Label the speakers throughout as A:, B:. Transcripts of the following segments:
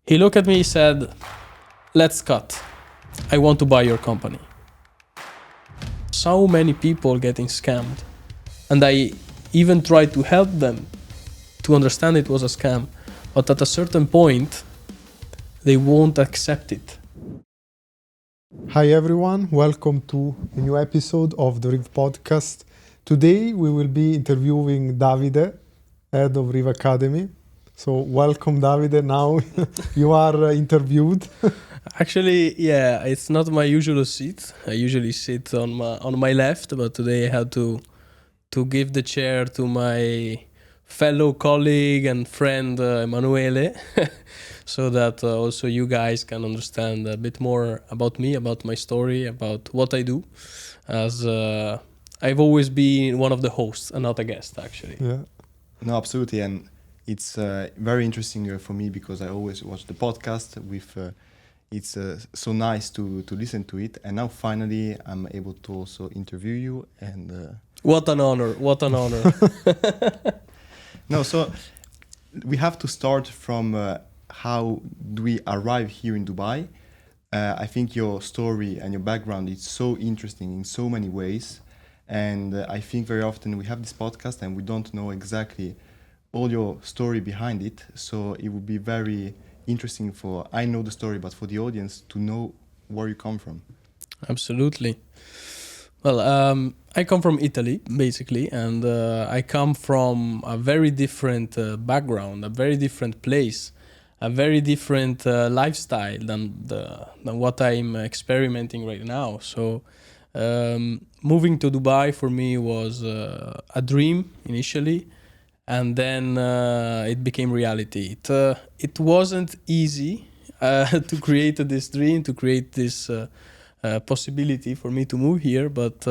A: He looked at me, he said, let's cut. I want to buy your company. So many people getting scammed. And I even tried to help them to understand it was a scam. But at a certain point, they won't accept it.
B: Hi everyone, welcome to a new episode of the RIV Podcast. Today we will be interviewing Davide, Head of RIV Academy. So welcome Davide, now you are interviewed.
A: Actually, yeah, it's not my usual seat. I usually sit on my left, but today I had to give the chair to my fellow colleague and friend Emanuele, so that also you guys can understand a bit more about me, about my story, about what I do, as I've always been one of the hosts and not a guest, actually.
B: Yeah.
C: No, absolutely, and it's very interesting for me because I always watch the podcast. It's so nice to listen to it, and now finally I'm able to also interview you. And
A: what an honor! What an honor!
C: No, so we have to start from how do we arrive here in Dubai. I think your story and your background is so interesting in so many ways, and I think very often we have this podcast and we don't know exactly all your story behind it. So it would be very interesting I know the story, but for the audience to know where you come from.
A: Absolutely. Well, I come from Italy, basically, and I come from a very different background, a very different place, a very different lifestyle than what I'm experimenting right now. So moving to Dubai for me was a dream initially, and then it became reality. It wasn't easy to create this dream, to create this possibility for me to move here, but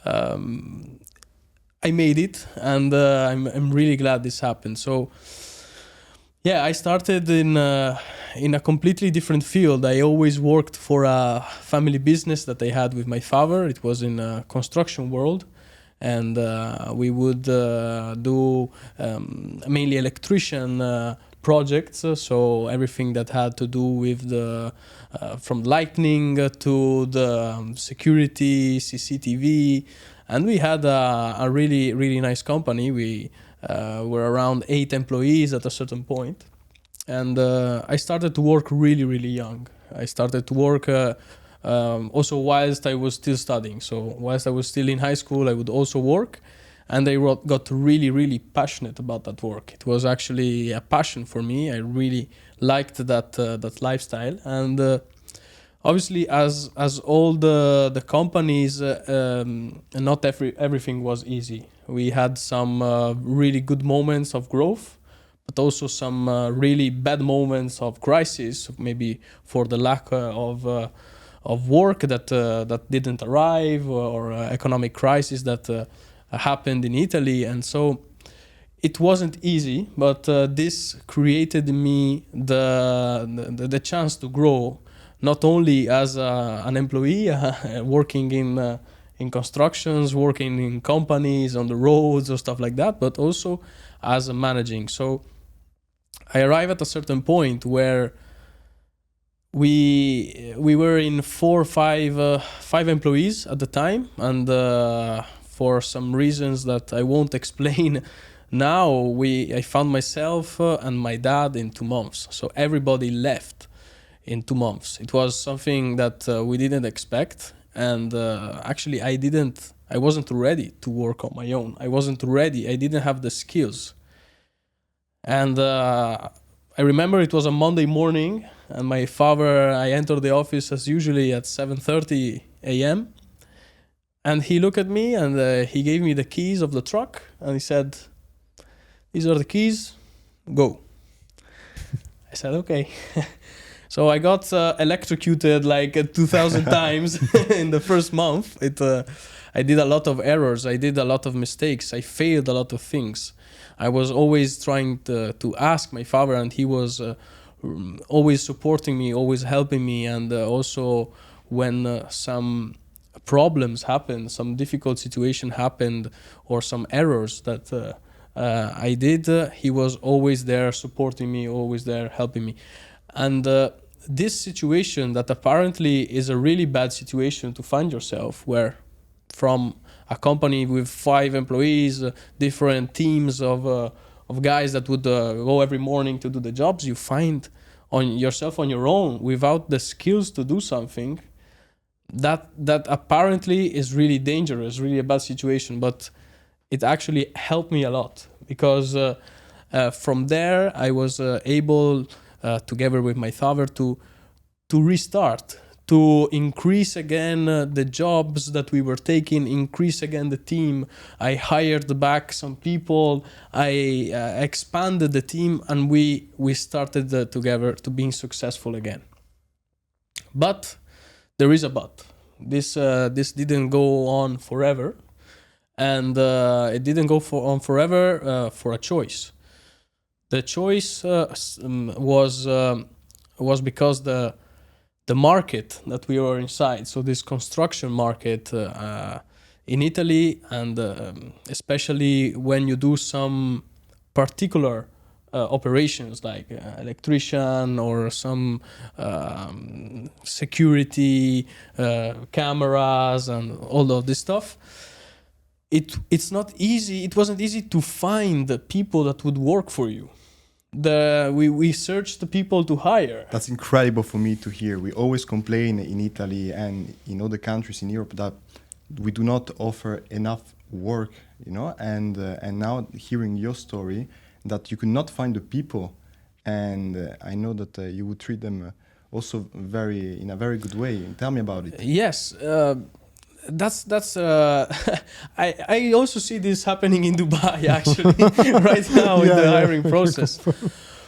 A: I made it, and I'm really glad this happened. So yeah, I started in a completely different field. I always worked for a family business that I had with my father. It was in a construction world, and we would do mainly electrician projects, so everything that had to do with the from lightning to the security, CCTV, and we had a really nice company. We were around 8 employees at a certain point, and I started to work really young. I started to work also whilst I was still studying. So whilst I was still in high school, I would also work. And I got really passionate about that work. It was actually a passion for me. I really liked that lifestyle. And obviously, as all the companies, not everything was easy. We had some really good moments of growth, but also some really bad moments of crisis, maybe for the lack of work that didn't arrive, or economic crisis that happened in Italy. And so it wasn't easy, but this created in me the chance to grow, not only as an employee working in constructions, working in companies on the roads or stuff like that, but also as a managing. So I arrived at a certain point where we were in 4 or 5 employees at the time, and for some reasons that I won't explain now, I found myself and my dad in 2 months. So everybody left in 2 months. It was something that we didn't expect, and actually I wasn't ready to work on my own. I wasn't ready. I didn't have the skills. And I remember it was a Monday morning, and I entered the office as usually at 7:30 a.m. And he looked at me, and he gave me the keys of the truck, and he said, "These are the keys, go." I said, okay. So I got electrocuted like 2,000 times in the first month. I did a lot of errors. I did a lot of mistakes. I failed a lot of things. I was always trying to ask my father, and he was always supporting me, always helping me. And also when some problems happened, some difficult situation happened, or some errors that I did, he was always there supporting me, always there helping me. And this situation that apparently is a really bad situation to find yourself, where from a company with 5 employees, different teams of guys that would go every morning to do the jobs, you find on yourself on your own without the skills to do something, that apparently is really dangerous, really a bad situation. But it actually helped me a lot, because from there I was able, together with my father, to restart, to increase again the jobs that we were taking, increase again the team. I hired back some people, I expanded the team, and we started together to being successful again. But there is a but. This didn't go on forever, and it didn't go on forever for a choice. The choice was because the market that we were inside, so this construction market in Italy, and especially when you do some particular operations like electrician or some security cameras and all of this stuff, it's not easy. It wasn't easy to find the people that would work for you. We searched the people to hire.
C: That's incredible for me to hear. We always complain in Italy and in other countries in Europe that we do not offer enough work, and now hearing your story, that you could not find the people, and I know that you would treat them also in a very good way. Tell me about it.
A: Yes, that's I also see this happening in Dubai actually right now in the hiring process.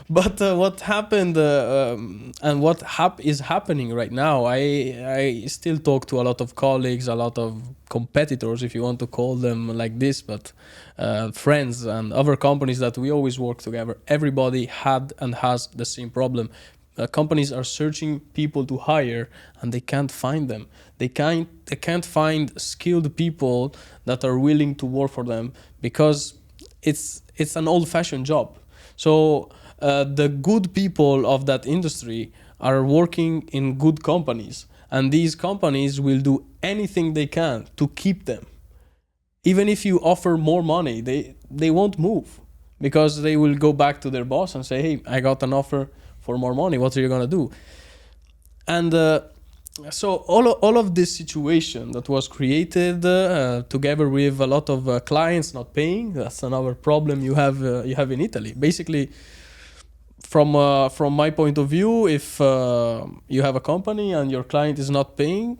A: But what happened and what is happening right now, I still talk to a lot of colleagues, a lot of competitors, if you want to call them like this, but friends and other companies that we always work together. Everybody had and has the same problem. Companies are searching people to hire, and they can't find them. They can't find skilled people that are willing to work for them, because it's an old-fashioned job. So the good people of that industry are working in good companies, and these companies will do anything they can to keep them. Even if you offer more money, they won't move, because they will go back to their boss and say, hey, I got an offer for more money, what are you gonna do? And so all of this situation that was created together with a lot of clients not paying, that's another problem you have in Italy. Basically, from my point of view, if you have a company and your client is not paying,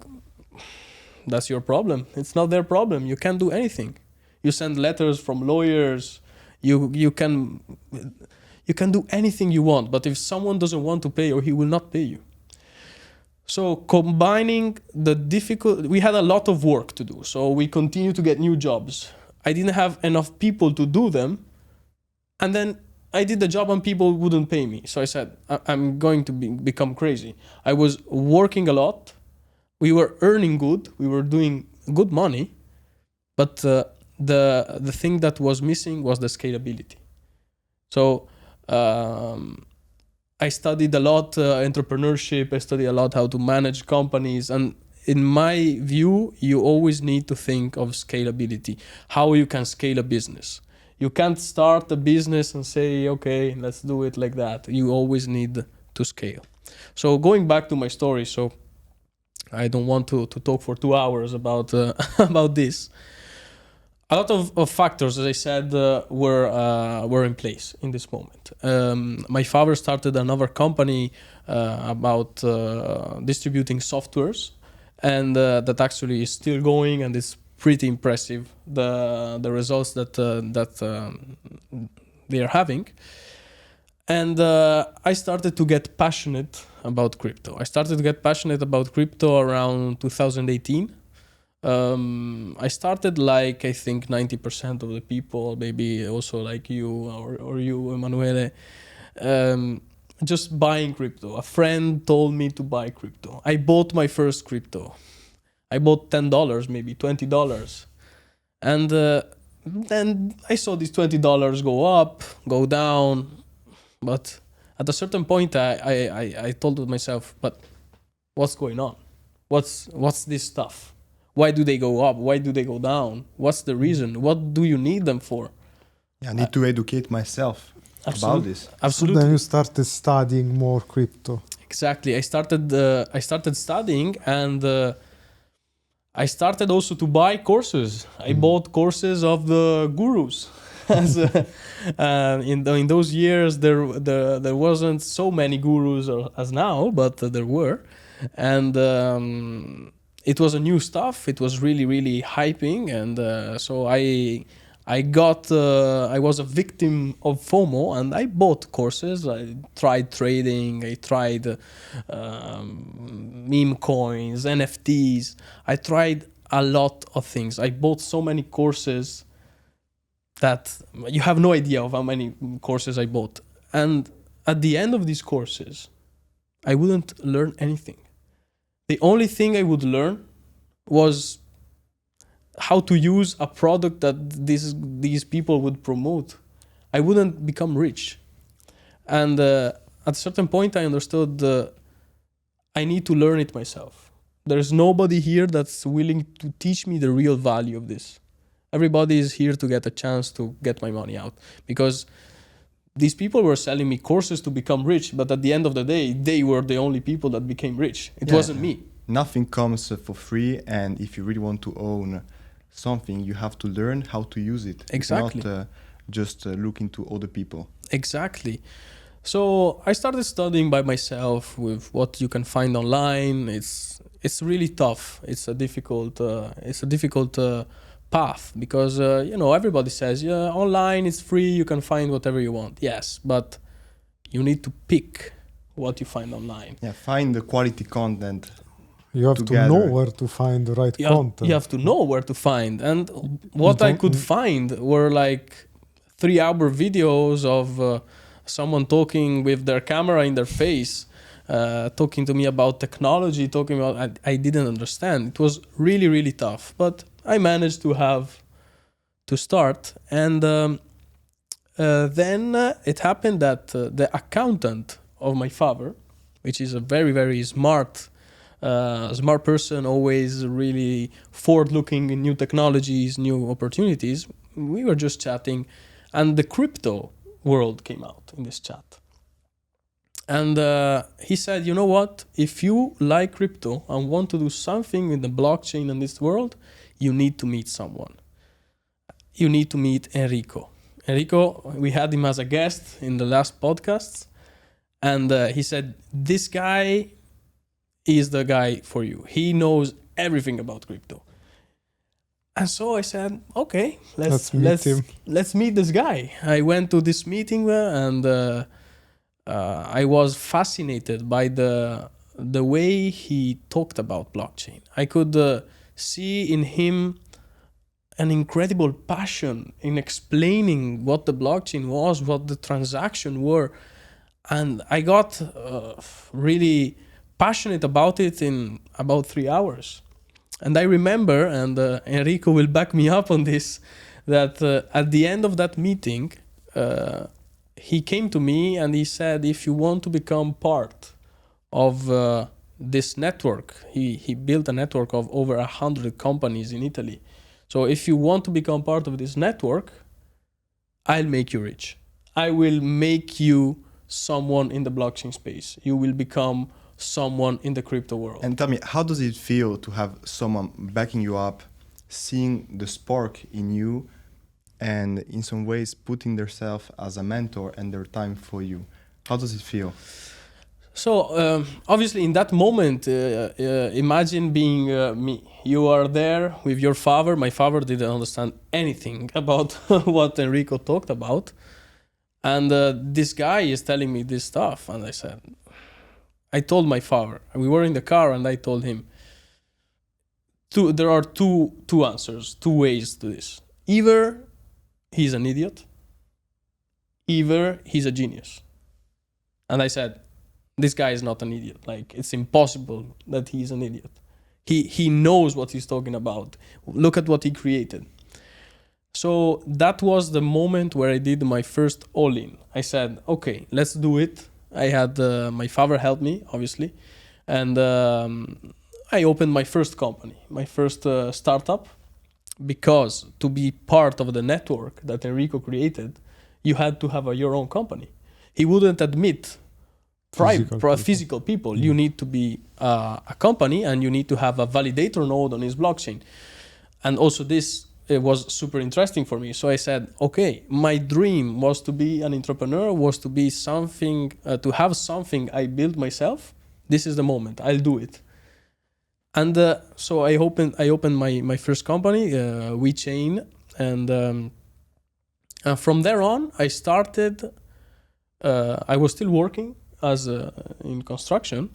A: that's your problem. It's not their problem. You can't do anything. You send letters from lawyers. You can do anything you want, but if someone doesn't want to pay, or he will not pay you. So combining we had a lot of work to do. So we continue to get new jobs. I didn't have enough people to do them. And then I did the job and people wouldn't pay me. So I said, I'm going to become crazy. I was working a lot. We were earning good. We were doing good money. But the thing that was missing was the scalability. So I studied a lot entrepreneurship. I studied a lot how to manage companies. And in my view, you always need to think of scalability, how you can scale a business. You can't start a business and say, okay, let's do it like that. You always need to scale. So going back to my story, so I don't want to talk for 2 hours about about this. A lot of factors, as I said, were in place in this moment. My father started another company about distributing softwares, and that actually is still going, and it's pretty impressive, the results that they are having. And I started to get passionate about crypto. I started to get passionate about crypto around 2018. I started like, I think 90% of the people, maybe also like you or you, Emanuele, just buying crypto. A friend told me to buy crypto. I bought my first crypto. I bought $10, maybe $20. And then I saw these $20 go up, go down, but at a certain point, I told myself, but what's going on? What's this stuff? Why do they go up? Why do they go down? What's the reason? What do you need them for?
C: Yeah, I need to educate myself about this.
A: Absolutely.
B: So then you started studying more crypto.
A: Exactly. I started studying, and I started also to buy courses. I bought courses of the gurus. In those years, there wasn't so many gurus as now, but there were, and it was a new stuff. It was really, really hyping, and so I was a victim of FOMO, and I bought courses. I tried trading. I tried meme coins, NFTs. I tried a lot of things. I bought so many courses that you have no idea of how many courses I bought. And at the end of these courses, I wouldn't learn anything. The only thing I would learn was how to use a product that these people would promote. I wouldn't become rich. And at a certain point, I understood I need to learn it myself. There's nobody here that's willing to teach me the real value of this. Everybody is here to get a chance to get my money out, because these people were selling me courses to become rich, but at the end of the day, they were the only people that became rich. It wasn't me.
C: Nothing comes for free, and if you really want to own something, you have to learn how to use it.
A: Exactly.
C: Not just look into other people.
A: Exactly. So I started studying by myself with what you can find online. It's really tough. It's a difficult path, because everybody says, yeah, online it's free, you can find whatever you want. Yes, but you need to pick what you find online.
C: Yeah, find the quality content.
B: You have to know where to find the right content.
A: You have to know where to find. And what I could find were like 3-hour videos of someone talking with their camera in their face, talking to me about technology, talking about... I didn't understand. It was really, really tough. But I managed to start. And then it happened that the accountant of my father, which is a very, very smart person, always really forward-looking in new technologies, new opportunities. We were just chatting, and the crypto world came out in this chat. And he said, you know what? If you like crypto and want to do something in the blockchain in this world, you need to meet someone. You need to meet Enrico. Enrico, we had him as a guest in the last podcast, and he said, this guy is the guy for you. He knows everything about crypto. And so I said, okay, let's meet this guy. I went to this meeting and I was fascinated by the way he talked about blockchain. I could see in him an incredible passion in explaining what the blockchain was, what the transaction were. And I got really passionate about it in about 3 hours. And I remember, and Enrico will back me up on this, that at the end of that meeting, he came to me and he said, if you want to become part of this network, he built a network of over 100 companies in Italy. So if you want to become part of this network, I'll make you rich. I will make you someone in the blockchain space. You will become someone in the crypto world.
C: And tell me, how does it feel to have someone backing you up, seeing the spark in you, and in some ways putting themselves as a mentor and their time for you? How does it feel?
A: So obviously in that moment, imagine being me. You are there with your father. My father didn't understand anything about what Enrico talked about. And this guy is telling me this stuff. And I told my father, we were in the car and I told him, there are two answers, two ways to this. Either he's an idiot, either he's a genius. And I said, this guy is not an idiot. Like, it's impossible that he's an idiot. He knows what he's talking about. Look at what he created. So that was the moment where I did my first all-in. I said, okay, let's do it. I had my father help me, obviously, and I opened my first company, my first startup, because to be part of the network that Enrico created, you had to have your own company. He wouldn't admit physical people. You need to be a company, and you need to have a validator node on his blockchain. And also this, it was super interesting for me. So I said, okay, my dream was to be an entrepreneur, was to be something, to have something I built myself. This is the moment, I'll do it. And so I opened my first company, WeChain, and from there on, I started, I was still working as in construction,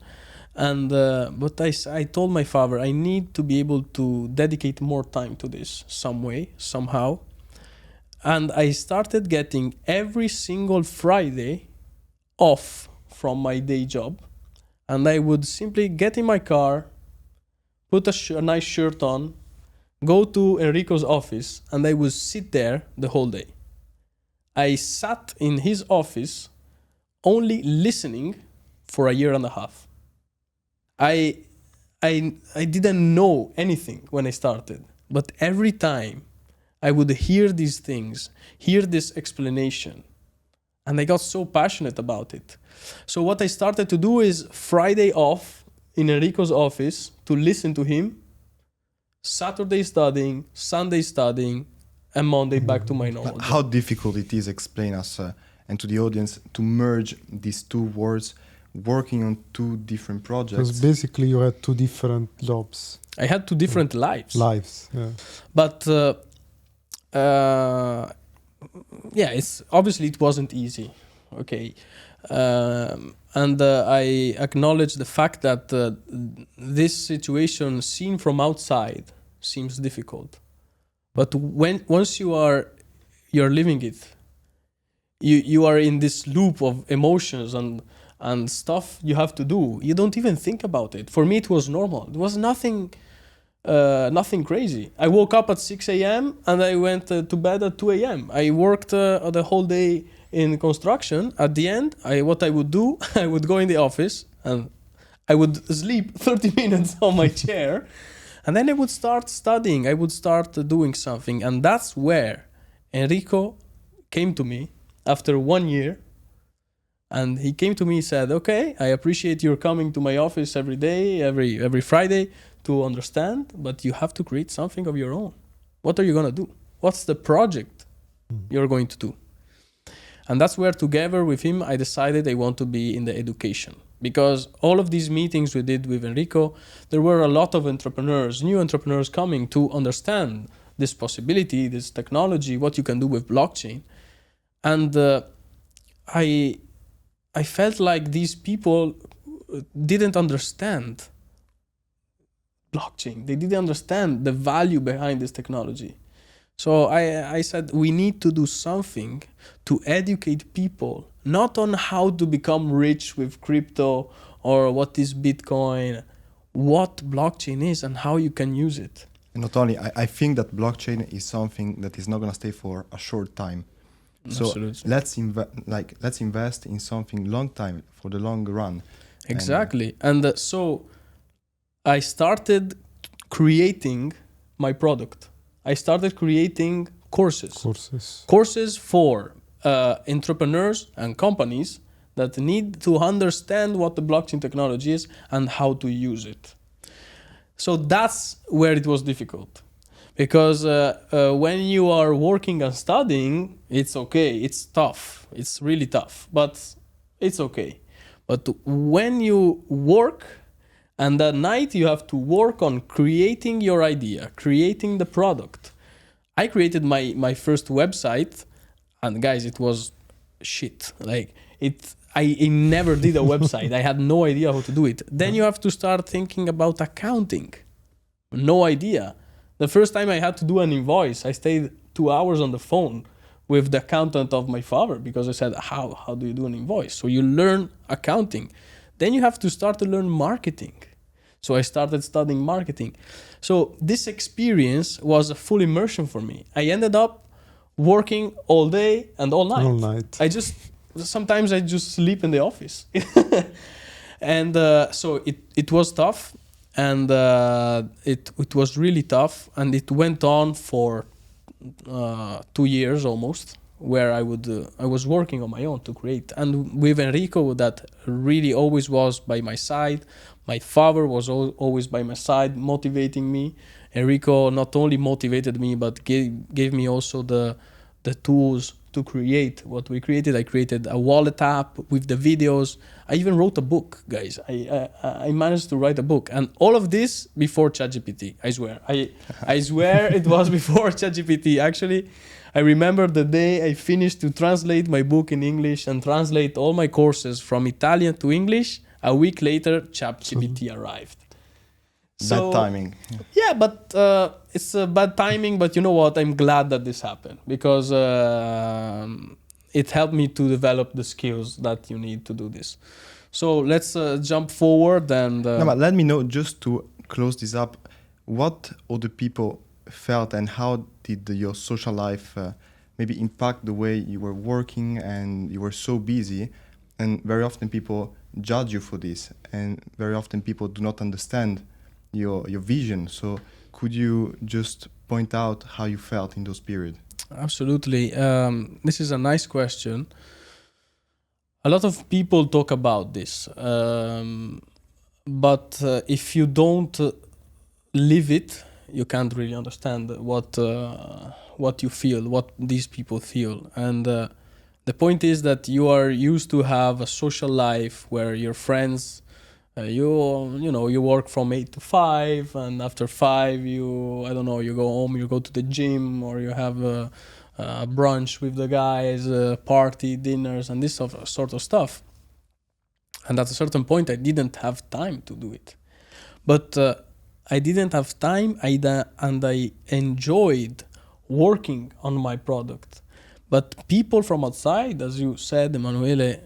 A: and but I told my father I need to be able to dedicate more time to this some way, somehow. And I started getting every single Friday off from my day job, and I would simply get in my car, put a nice shirt on, go to Enrico's office, and I would sit there the whole day. I sat in his office only listening for a year and a half. I didn't know anything when I started, but every time I would hear these things, hear this explanation, and I got so passionate about it. So what I started to do is Friday off in Enrico's office to listen to him, Saturday studying, Sunday studying, and Monday back to my normal job.
C: How difficult it is, explain us and to the audience, to merge these two words, working on two different projects.
B: Because basically you had two different jobs.
A: I had two different lives.
B: Yeah.
A: But it's obviously it wasn't easy. Okay. And I acknowledge the fact that this situation seen from outside seems difficult. But once you're living it, you are in this loop of emotions and stuff you have to do. You don't even think about it. For me, it was normal. It was nothing crazy. I woke up at 6 a.m. and I went to bed at 2 a.m. I worked the whole day in construction. At the end, what I would do, I would go in the office and I would sleep 30 minutes on my chair, and then I would start studying. I would start doing something, and that's where Enrico came to me after 1 year. And he came to me and said, okay, I appreciate your coming to my office every day, every Friday to understand, but you have to create something of your own. What are you going to do? What's the project you're going to do? And that's where together with him, I decided I want to be in the education. Because all of these meetings we did with Enrico, there were a lot of entrepreneurs, new entrepreneurs coming to understand this possibility, this technology, what you can do with blockchain. And I felt like these people didn't understand blockchain. They didn't understand the value behind this technology. So I said, we need to do something to educate people, not on how to become rich with crypto or what is Bitcoin, what blockchain is and how you can use it.
C: And not only, I think that blockchain is something that is not going to stay for a short time. So
A: Absolutely.
C: let's invest in something long time, for the long run.
A: Exactly. And so I started creating my product. I started creating courses for entrepreneurs and companies that need to understand what the blockchain technology is and how to use it. So that's where it was difficult. Because when you are working and studying, it's okay. It's tough. It's really tough, but it's okay. But when you work and at night you have to work on creating your idea, creating the product. I created my first website, and guys, it was shit. I never did a website. I had no idea how to do it. Then you have to start thinking about accounting. No idea. The first time I had to do an invoice, I stayed 2 hours on the phone with the accountant of my father because I said, how do you do an invoice? So you learn accounting. Then you have to start to learn marketing. So I started studying marketing. So this experience was a full immersion for me. I ended up working all day and all night. I just sometimes I just sleep in the office. And so it was tough, and it was really tough, and it went on for 2 years almost, where I was working on my own to create. And with Enrico, that really always was by my side. My father was always by my side, motivating me. Enrico not only motivated me, but gave me also the tools to create what we created. I created a wallet app with the videos. I even wrote a book, guys. I managed to write a book, and all of this before ChatGPT. I swear. I swear it was before ChatGPT. Actually, I remember the day I finished to translate my book in English and translate all my courses from Italian to English. A week later, ChatGPT arrived.
C: Bad timing.
A: Yeah, but it's a bad timing. But you know what? I'm glad that this happened, because it helped me to develop the skills that you need to do this. So let's jump forward and...
C: No, but let me know, just to close this up, what other people felt and how did your social life maybe impact the way you were working and you were so busy? And very often people judge you for this, and very often people do not understand your vision. So could you just point out how you felt in those periods?
A: Absolutely. This is a nice question. A lot of people talk about this, but if you don't live it, you can't really understand what you feel, what these people feel. And the point is that you are used to have a social life where your friends, you work from 8 to 5, and after 5 you go home, you go to the gym, or you have a brunch with the guys, party, dinners, and this sort of stuff. And at a certain point I didn't have time to do it, but I didn't have time, and I enjoyed working on my product. But people from outside, as you said, Emanuele,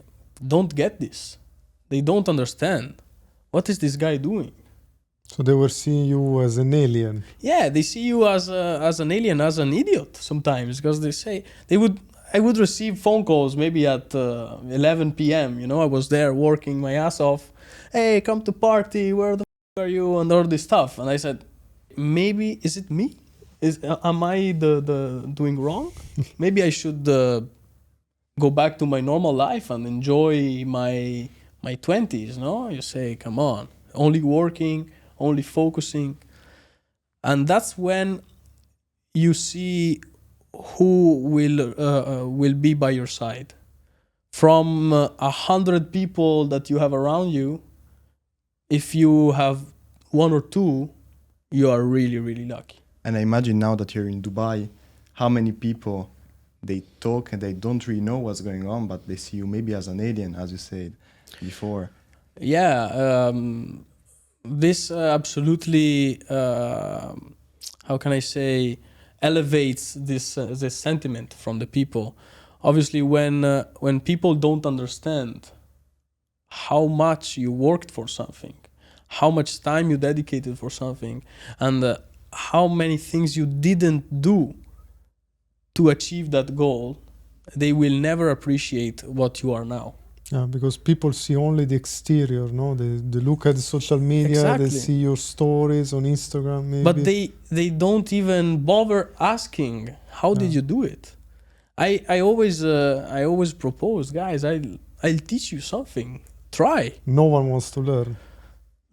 A: don't get this. They don't understand. What is this guy doing?
B: So they were seeing you as an alien.
A: Yeah, they see you as an alien, as an idiot sometimes, because they say I would receive phone calls maybe at 11 p.m. I was there working my ass off. Hey, come to party. Where the are you? And all this stuff. And I said, maybe is it me? Am I the doing wrong? Maybe I should go back to my normal life and enjoy my 20s. No, you say, come on, only working, only focusing, and that's when you see who will be by your side. From 100 people that you have around you, if you have 1 or 2, you are really, really lucky.
C: And I imagine now that you're in Dubai, how many people they talk and they don't really know what's going on, but they see you maybe as an alien, as you said before.
A: Yeah, this absolutely, how can I say, elevates this sentiment from the people. Obviously, when people don't understand how much you worked for something, how much time you dedicated for something, and how many things you didn't do to achieve that goal, they will never appreciate what you are now.
B: Yeah, because people see only the exterior, no? They look at the social media,
A: Exactly.
B: They see your stories on Instagram, maybe.
A: But they don't even bother asking, how did you do it? I always propose, guys, I'll teach you something. Try.
B: No one wants to learn.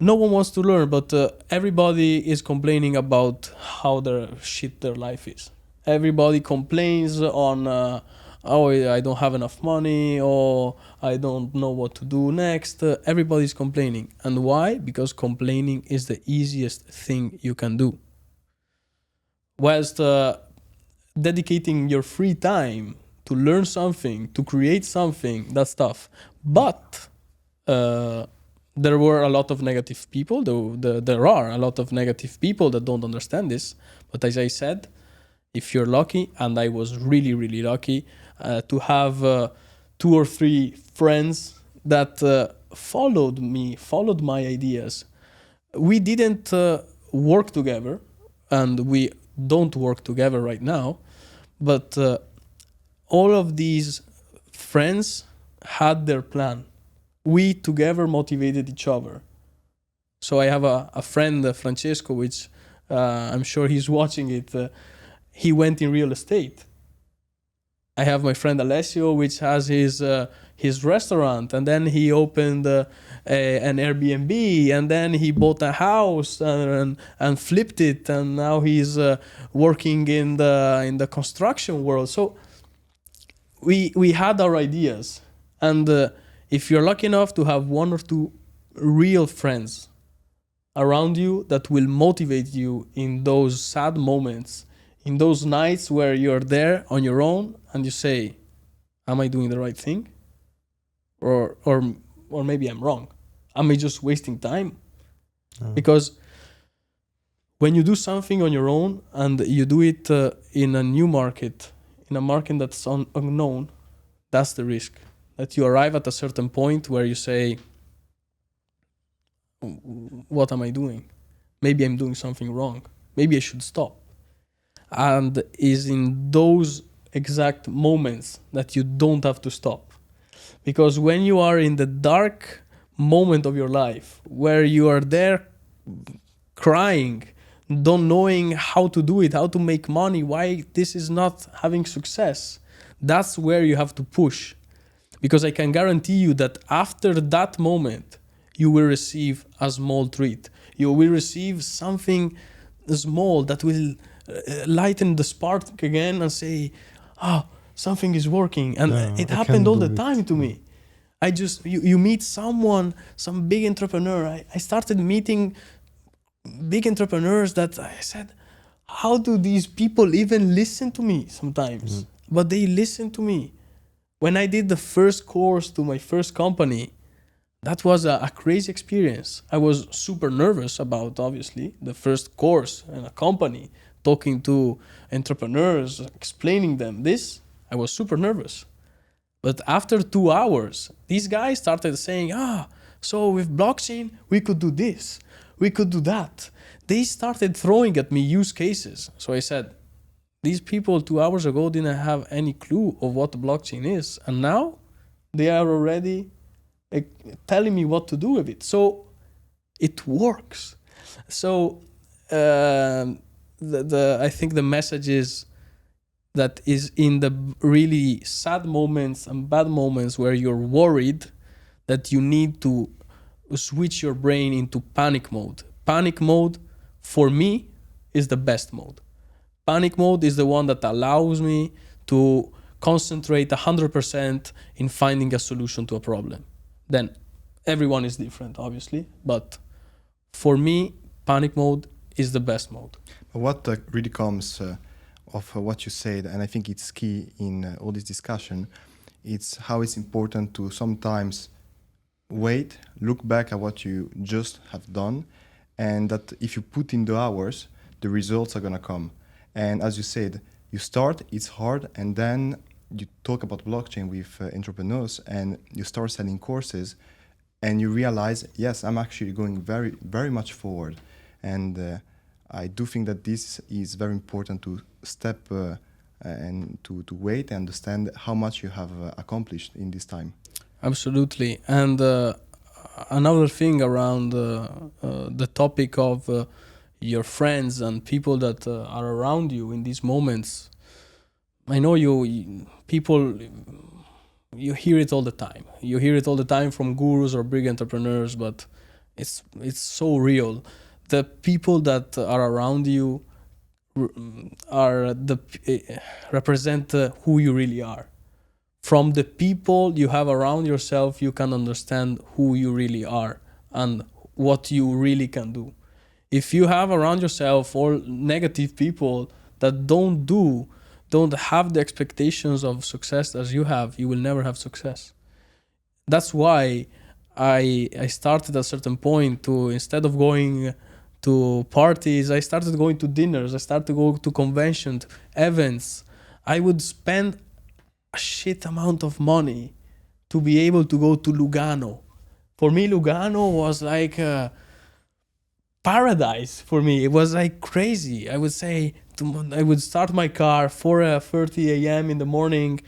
A: No one wants to learn, but everybody is complaining about how their life is. Everybody complains on, I don't have enough money, or I don't know what to do next. Everybody's complaining. And why? Because complaining is the easiest thing you can do. Whilst dedicating your free time to learn something, to create something, that's tough. But there were a lot of negative people. There are a lot of negative people that don't understand this. But as I said, if you're lucky, and I was really, really lucky to have 2 or 3 friends that followed my ideas. We didn't work together, and we don't work together right now, but all of these friends had their plan. We together motivated each other. So I have a friend, Francesco, which I'm sure he's watching it. He went in real estate. I have my friend Alessio, which has his restaurant, and then he opened an Airbnb, and then he bought a house and flipped it, and now he's working in the construction world. So we had our ideas, and if you're lucky enough to have one or two real friends around you that will motivate you in those sad moments, in those nights where you're there on your own and you say, am I doing the right thing? Or maybe I'm wrong. Am I just wasting time? Because when you do something on your own and you do it in a new market, in a market that's unknown, that's the risk. That you arrive at a certain point where you say, what am I doing? Maybe I'm doing something wrong. Maybe I should stop. And is in those exact moments that you don't have to stop. Because when you are in the dark moment of your life, where you are there crying, don't knowing how to do it, how to make money, why this is not having success, that's where you have to push. Because I can guarantee you that after that moment, you will receive a small treat. You will receive something small that will lighten the spark again and say, something is working. And it happened all the time to me. You meet someone, some big entrepreneur. I started meeting big entrepreneurs that I said, how do these people even listen to me sometimes? But they listen to me. When I did the first course to my first company, that was a crazy experience. I was super nervous about, obviously, the first course in a company, talking to entrepreneurs, explaining them this. I was super nervous. But after 2 hours, these guys started saying, so with blockchain, we could do this, we could do that. They started throwing at me use cases. So I said, these people 2 hours ago didn't have any clue of what the blockchain is. And now they are already telling me what to do with it. So it works. So I think the message is that is in the really sad moments and bad moments where you're worried that you need to switch your brain into panic mode. Panic mode, for me, is the best mode. Panic mode is the one that allows me to concentrate 100% in finding a solution to a problem. Then everyone is different, obviously, but for me, panic mode is the best mode.
C: What really comes of what you said, and I think it's key in all this discussion, it's how it's important to sometimes wait, look back at what you just have done, and that if you put in the hours, the results are going to come. And as you said, you start, it's hard, and then you talk about blockchain with entrepreneurs and you start selling courses and you realize, yes, I'm actually going very, very much forward. And I do think that this is very important to step and to wait and understand how much you have accomplished in this time.
A: Absolutely. And another thing around the topic of your friends and people that are around you in these moments, I know you hear it all the time. You hear it all the time from gurus or big entrepreneurs, but it's so real. The people that are around you represent who you really are. From the people you have around yourself, you can understand who you really are and what you really can do. If you have around yourself all negative people that don't have the expectations of success as you have, you will never have success. That's why I started at a certain point to, instead of going to parties, I started going to dinners, I started to go to conventions, events. I would spend a shit amount of money to be able to go to Lugano. For me, Lugano was like paradise for me. It was like crazy. I would say, I would start my car 4:30 a.m. in the morning,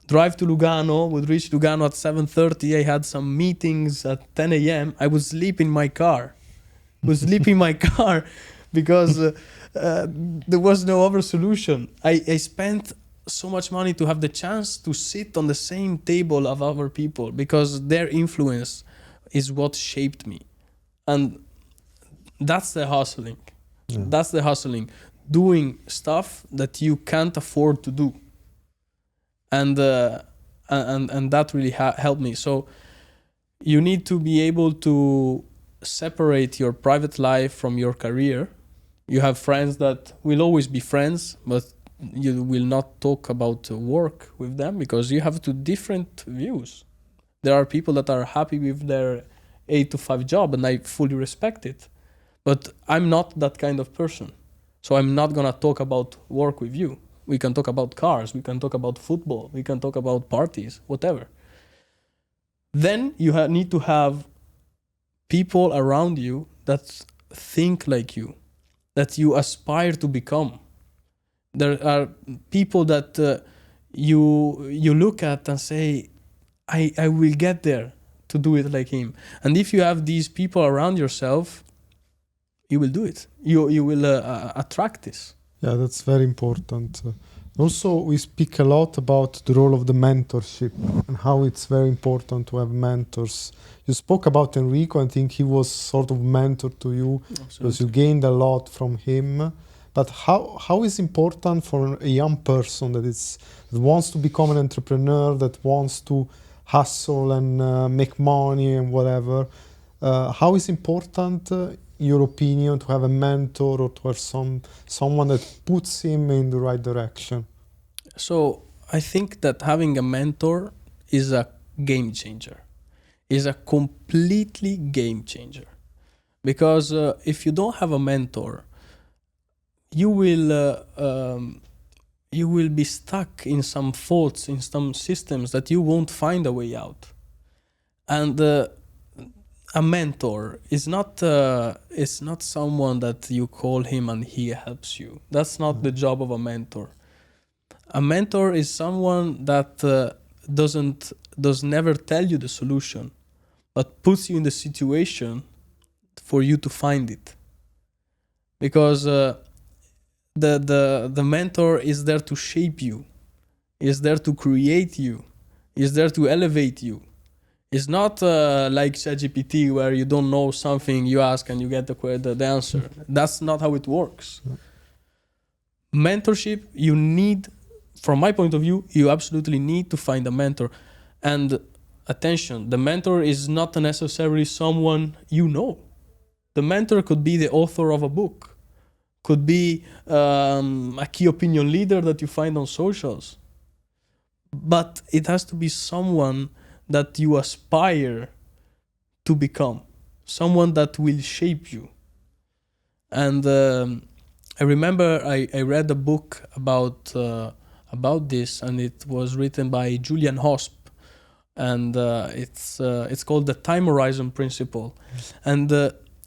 A: drive to Lugano, would reach Lugano at 7:30. I had some meetings at 10 a.m. I would sleep in my car. Because there was no other solution. I spent so much money to have the chance to sit on the same table of other people, because their influence is what shaped me. And that's the hustling.
B: Yeah.
A: That's the hustling. Doing stuff that you can't afford to do. And that really helped me. So you need to be able to separate your private life from your career. You have friends that will always be friends, but you will not talk about work with them because you have two different views. There are people that are happy with their 8 to 5 job, and I fully respect it. But I'm not that kind of person. So I'm not going to talk about work with you. We can talk about cars, we can talk about football, we can talk about parties, whatever. Then you need to have people around you that think like you, that you aspire to become. There are people that you look at and say, I will get there to do it like him. And if you have these people around yourself, you will do it. You will attract this.
B: Yeah, that's very important. Also, we speak a lot about the role of the mentorship and how it's very important to have mentors. You spoke about Enrico. I think he was sort of mentor to you.
A: Absolutely.
B: Because you gained a lot from him. But how is important for a young person that wants to become an entrepreneur, that wants to hustle and make money and whatever? How is important, your opinion, to have a mentor or to have someone that puts him in the right direction?
A: So I think that having a mentor is a game changer. Is a completely game changer. Because if you don't have a mentor, you will be stuck in some thoughts, in some systems that you won't find a way out. And a mentor is not someone that you call him and he helps you. That's not the job of a mentor. A mentor is someone that does never tell you the solution, but puts you in the situation for you to find it. Because the mentor is there to shape you, is there to create you, is there to elevate you. It's not like ChatGPT where you don't know something, you ask and you get the answer. That's not how it works. Mentorship, you need, from my point of view, you absolutely need to find a mentor. And attention, the mentor is not necessarily someone you know. The mentor could be the author of a book, could be a key opinion leader that you find on socials. But it has to be someone that you aspire to become, someone that will shape you. And I remember I read a book about this, and it was written by Julian Hosp, and it's called the Time Horizon Principle. And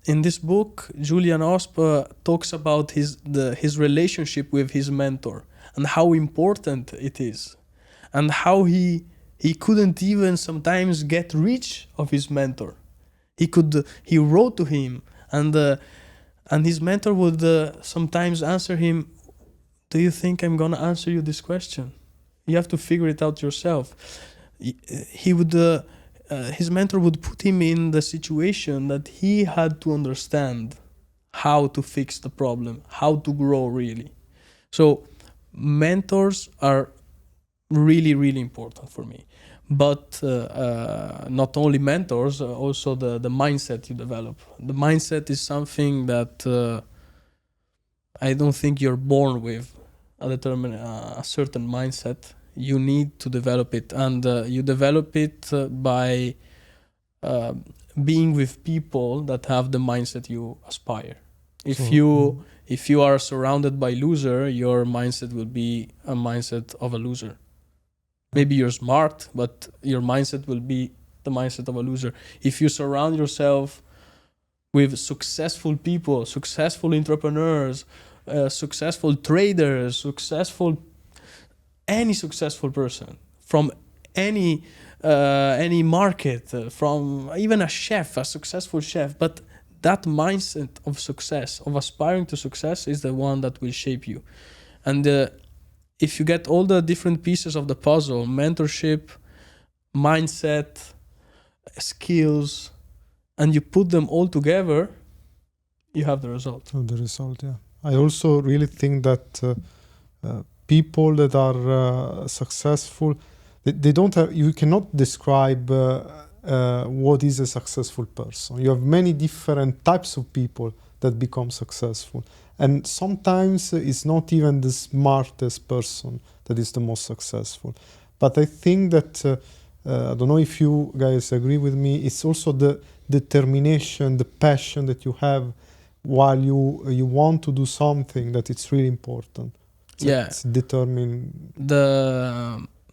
A: in this book, Julian Hosp talks about his relationship with his mentor and how important it is, and how he couldn't even sometimes get reach of his mentor. He wrote to him, and his mentor would sometimes answer him, "Do you think I'm gonna answer you this question? You have to figure it out yourself." His mentor would put him in the situation that he had to understand how to fix the problem, how to grow really. So mentors are really, really important for me. But not only mentors, also the mindset you develop. The mindset is something that I don't think you're born with, a certain mindset. You need to develop it, and you develop it by being with people that have the mindset you aspire. If you are surrounded by loser, your mindset will be a mindset of a loser. Maybe you're smart, but your mindset will be the mindset of a loser. If you surround yourself with successful people, successful entrepreneurs, successful traders, any successful person, from any market, from even a chef, a successful chef. But that mindset of success, of aspiring to success, is the one that will shape you. And if you get all the different pieces of the puzzle, mentorship, mindset, skills, and you put them all together, you have the result.
B: Oh, the result, yeah. I also really think that people that are successful, they don't have, you cannot describe what is a successful person. You have many different types of people that become successful. And sometimes it's not even the smartest person that is the most successful. But I think that, I don't know if you guys agree with me, it's also the determination, the passion that you have while you want to do something, that it's really important. It's determined.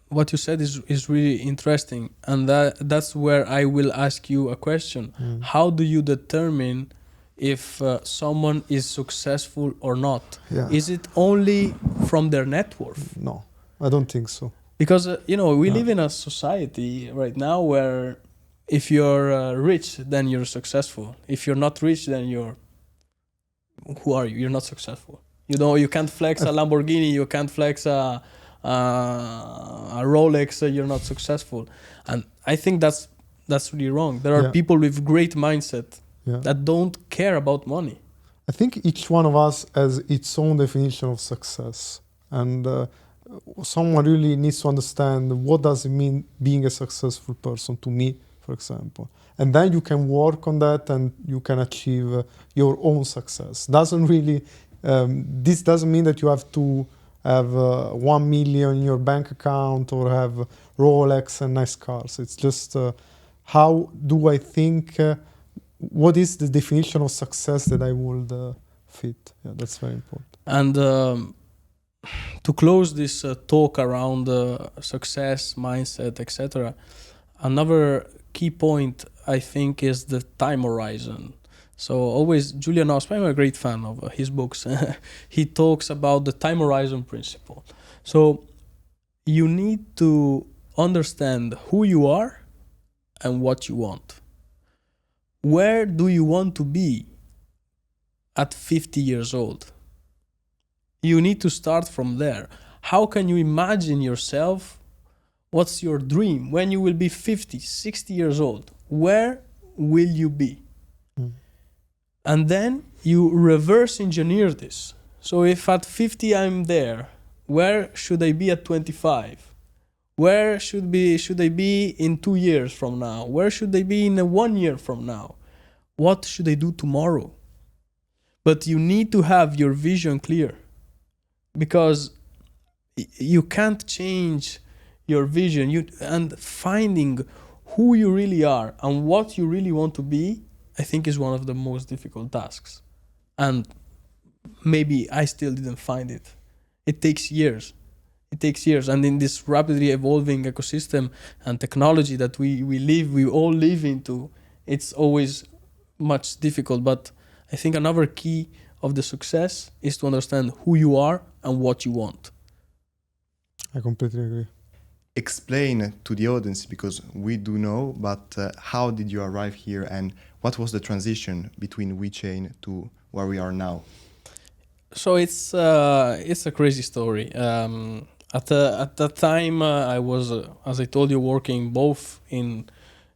A: What you said is really interesting, and that's where I will ask you a question. How do you determine if someone is successful or not?
B: Yeah.
A: Is it only from their net worth?
B: No, I don't think so.
A: Because we live in a society right now where if you're rich, then you're successful. If you're not rich, then who are you? You're not successful. You can't flex a Lamborghini, you can't flex a Rolex, you're not successful. And I think that's really wrong. There are people with great mindset that don't care about money.
B: I think each one of us has its own definition of success. And someone really needs to understand what does it mean being a successful person to me, for example. And then you can work on that and you can achieve your own success. This doesn't mean that you have to have 1 million in your bank account or have Rolex and nice cars. It's just how do I think, what is the definition of success that I would fit? Yeah, that's very important.
A: And to close this talk around success, mindset, etc., another key point I think is the time horizon. So always, Julian Osman, I'm a great fan of his books. He talks about the time horizon principle. So you need to understand who you are and what you want. Where do you want to be at 50 years old? You need to start from there. How can you imagine yourself? What's your dream? When you will be 50, 60 years old, where will you be? And then you reverse engineer this. So if at 50 I'm there, where should I be at 25? Where should I be in 2 years from now? Where should I be in 1 year from now? What should I do tomorrow? But you need to have your vision clear, because you can't change your vision. And finding who you really are and what you really want to be, I think, is one of the most difficult tasks. And maybe I still didn't find it. It takes years. And in this rapidly evolving ecosystem and technology that we all live into, it's always much difficult. But I think another key of the success is to understand who you are and what you want.
B: I completely agree.
C: Explain to the audience, because we do know, but how did you arrive here and what was the transition between WeChain to where we are now?
A: So it's a crazy story. At that time, I was, as I told you, working both in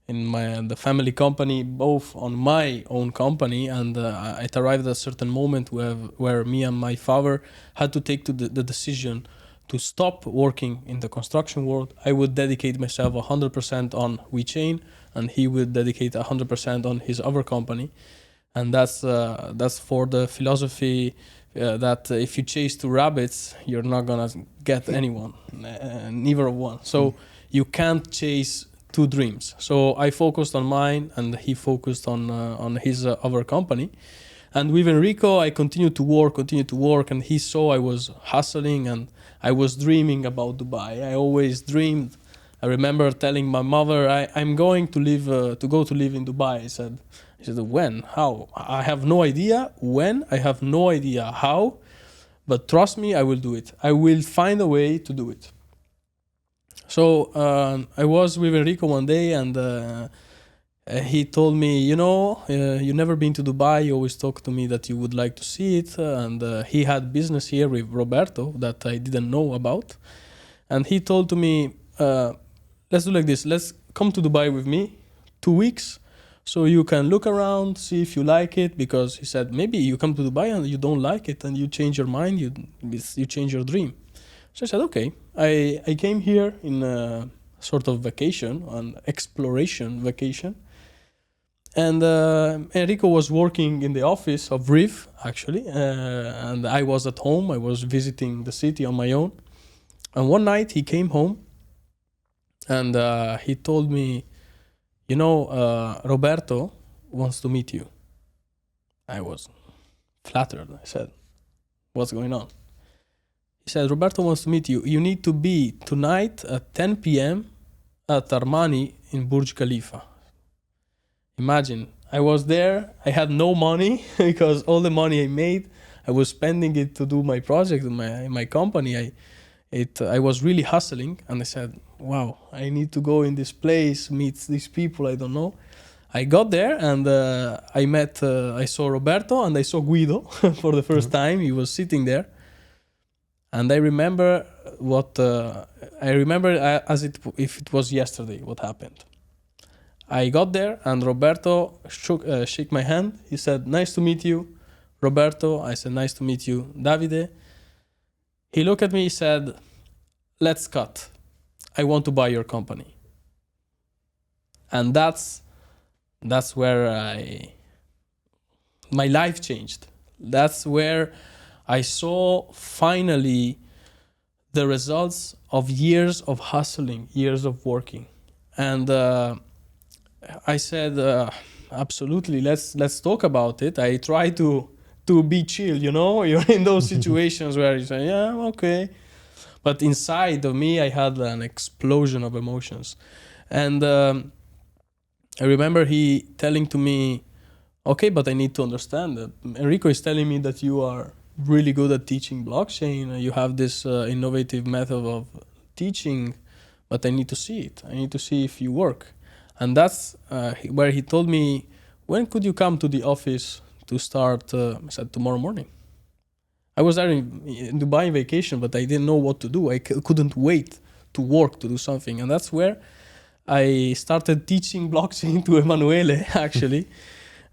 A: the family company, both on my own company, and it arrived at a certain moment where me and my father had to take the decision to stop working in the construction world. I would dedicate myself 100% on WeChain, and he would dedicate 100% on his other company. And that's for the philosophy that if you chase 2 rabbits, you're not gonna get anyone, neither one. So you can't chase 2 dreams. So I focused on mine, and he focused on his other company. And with Enrico, I continued to work, and he saw I was hustling and I was dreaming about Dubai. I always dreamed. I remember telling my mother, I'm going to go to live in Dubai. She said, when? How? I have no idea when, I have no idea how, but trust me, I will do it. I will find a way to do it. So I was with Enrico one day, and he told me, you never been to Dubai. You always talk to me that you would like to see it. And he had business here with Roberto that I didn't know about. And he told to me, let's do like this. Let's come to Dubai with me 2 weeks so you can look around, see if you like it. Because he said, maybe you come to Dubai and you don't like it and you change your mind, you change your dream. So I said, okay. I came here in a sort of vacation, an exploration vacation. And Enrico was working in the office of RIV, actually. And I was at home. I was visiting the city on my own. And one night he came home and he told me, Roberto wants to meet you. I was flattered. I said, what's going on? He said, Roberto wants to meet you. You need to be tonight at 10 p.m. at Armani in Burj Khalifa. Imagine, I was there. I had no money because all the money I made, I was spending it to do my project in my company. I was really hustling, and I said, wow, I need to go in this place, meet these people I don't know. I got there, and I saw Roberto and I saw Guido for the first time. He was sitting there. And I remember as if it was yesterday what happened. I got there and Roberto shook my hand. He said, nice to meet you, Roberto. I said, nice to meet you, Davide. He looked at me, he said, let's cut. I want to buy your company. And that's where my life changed. That's where I saw finally the results of years of hustling, years of working. And I said, absolutely, let's talk about it. I try to be chill, you're in those situations where you say, yeah, okay. But inside of me, I had an explosion of emotions. And I remember he telling to me, okay, but I need to understand that Enrico is telling me that you are really good at teaching blockchain. You have this innovative method of teaching, but I need to see it. I need to see if you work. And that's where he told me, when could you come to the office to start? I said, tomorrow morning. I was there in Dubai vacation, but I didn't know what to do. I couldn't wait to work, to do something. And that's where I started teaching blockchain to Emanuele, actually.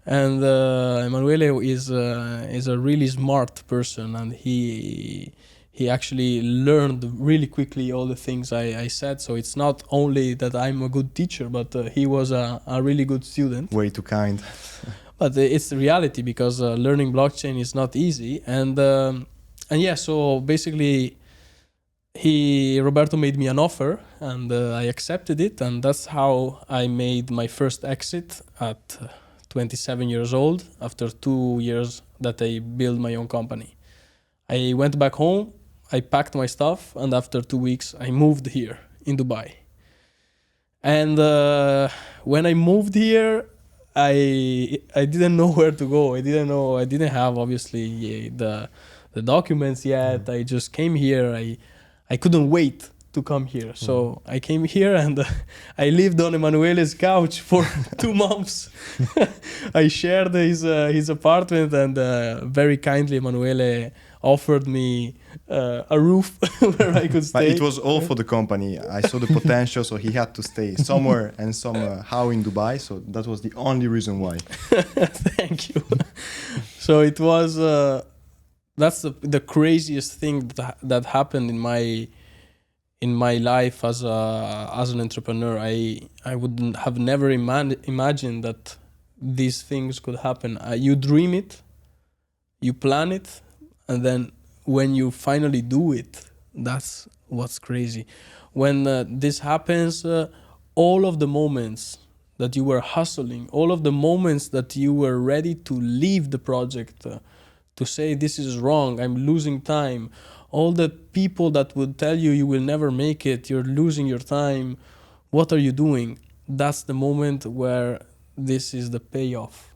A: And Emanuele is a really smart person, and he actually learned really quickly all the things I said. So it's not only that I'm a good teacher, but he was a really good student.
C: Way too kind.
A: But it's the reality, because learning blockchain is not easy. And yeah, so basically Roberto made me an offer, and I accepted it, and that's how I made my first exit at 27 years old, after 2 years that I built my own company. I went back home, I packed my stuff, and after 2 weeks I moved here in Dubai. And when I moved here, I didn't know where to go. I didn't have obviously the documents yet. I just came here. I couldn't wait to come here. So I came here, and I lived on Emanuele's couch for 2 months. I shared his apartment, and very kindly Emanuele offered me a roof where I could stay.
C: But it was all for the company. I saw the potential, so he had to stay somewhere and somehow in Dubai. So that was the only reason why.
A: Thank you. So it was that's the craziest thing that happened in my life as an entrepreneur. I wouldn't have never imagined that these things could happen. You dream it, you plan it, and then when you finally do it, that's what's crazy. When this happens, all of the moments that you were hustling, all of the moments that you were ready to leave the project, to say this is wrong, I'm losing time, all the people that would tell you will never make it, you're losing your time, what are you doing? That's the moment where this is the payoff.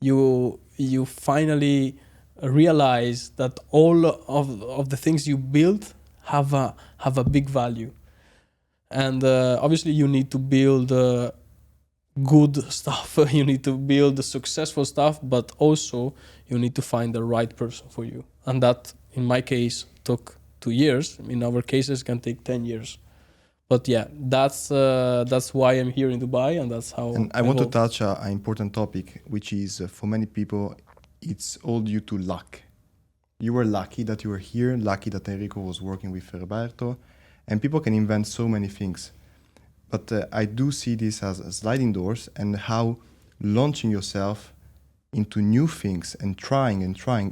A: You finally realize that all of the things you build have a big value. And obviously you need to build good stuff. You need to build successful stuff, but also you need to find the right person for you. And that, in my case, took 2 years. In our cases, can take 10 years. But yeah, that's why I'm here in Dubai, and that's how.
C: And I want to touch an important topic, which is for many people, it's all due to luck. You were lucky that you were here, lucky that Enrico was working with Roberto, and people can invent so many things. But I do see this as sliding doors, and how launching yourself into new things and trying,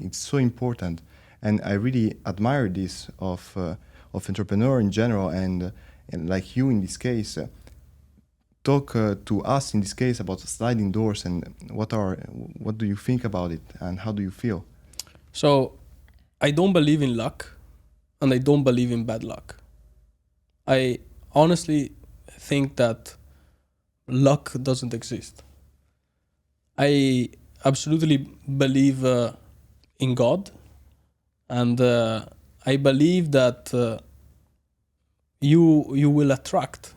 C: it's so important. And I really admire this of entrepreneur in general, and like you in this case. Talk to us in this case about sliding doors, and what do you think about it, and how do you feel?
A: So, I don't believe in luck, and I don't believe in bad luck. I honestly think that luck doesn't exist. I absolutely believe in God, and I believe that you will attract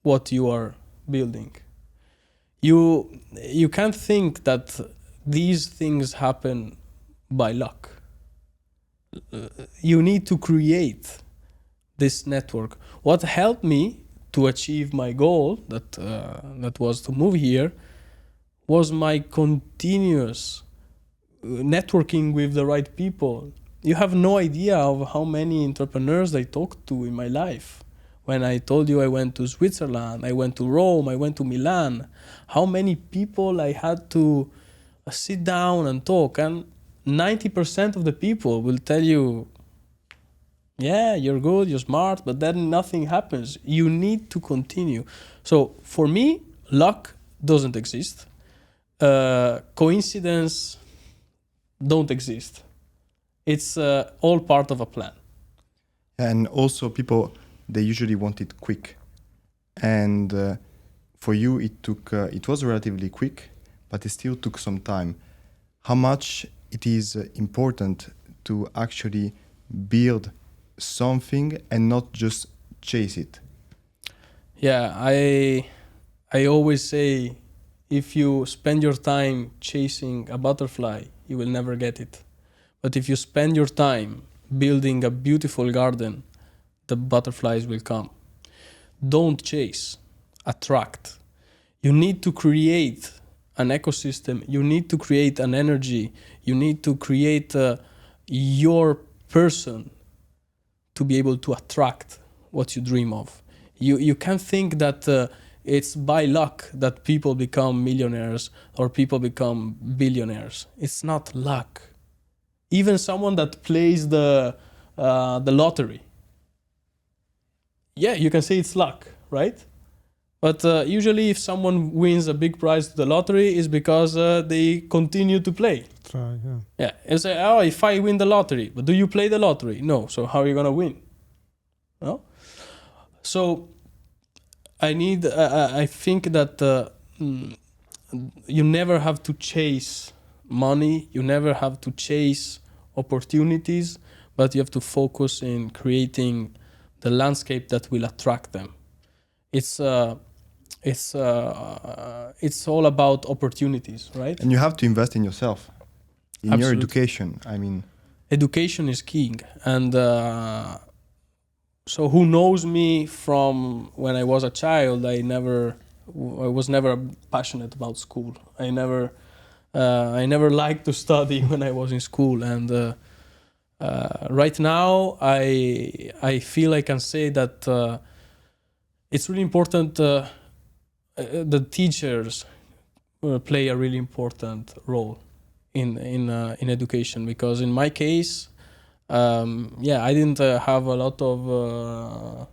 A: what you are building. You can't think that these things happen by luck. You need to create this network. What helped me to achieve my goal, that was to move here, was my continuous networking with the right people. You have no idea of how many entrepreneurs I talked to in my life. When I told you I went to Switzerland, I went to Rome, I went to Milan, how many people I had to sit down and talk. And 90% of the people will tell you, yeah, you're good, you're smart, but then nothing happens. You need to continue. So for me, luck doesn't exist. Coincidence don't exist. It's all part of a plan.
C: And also people, they usually want it quick. And for you, it was relatively quick, but it still took some time. How much it is important to actually build something and not just chase it?
A: Yeah, I always say, if you spend your time chasing a butterfly, you will never get it. But if you spend your time building a beautiful garden, the butterflies will come. Don't chase, attract. You need to create an ecosystem. You need to create an energy. You need to create your person to be able to attract what you dream of. You can't think that it's by luck that people become millionaires or people become billionaires. It's not luck. Even someone that plays the lottery, yeah, you can say it's luck, right? But usually if someone wins a big prize to the lottery, is because they continue to play.
B: Try, yeah.
A: Yeah, and say, oh, if I win the lottery, but do you play the lottery? No, so how are you gonna win? No? So I think that you never have to chase money, you never have to chase opportunities, but you have to focus in creating the landscape that will attract them. It's all about opportunities, right?
C: And you have to invest in yourself, in
A: Absolutely.
C: your education. I mean,
A: education is king, and so who knows me from when I was a child? I was never passionate about school. I never liked to study when I was in school, and right now I feel I can say that it's really important. The teachers play a really important role in education, because in my case, I didn't have a lot of.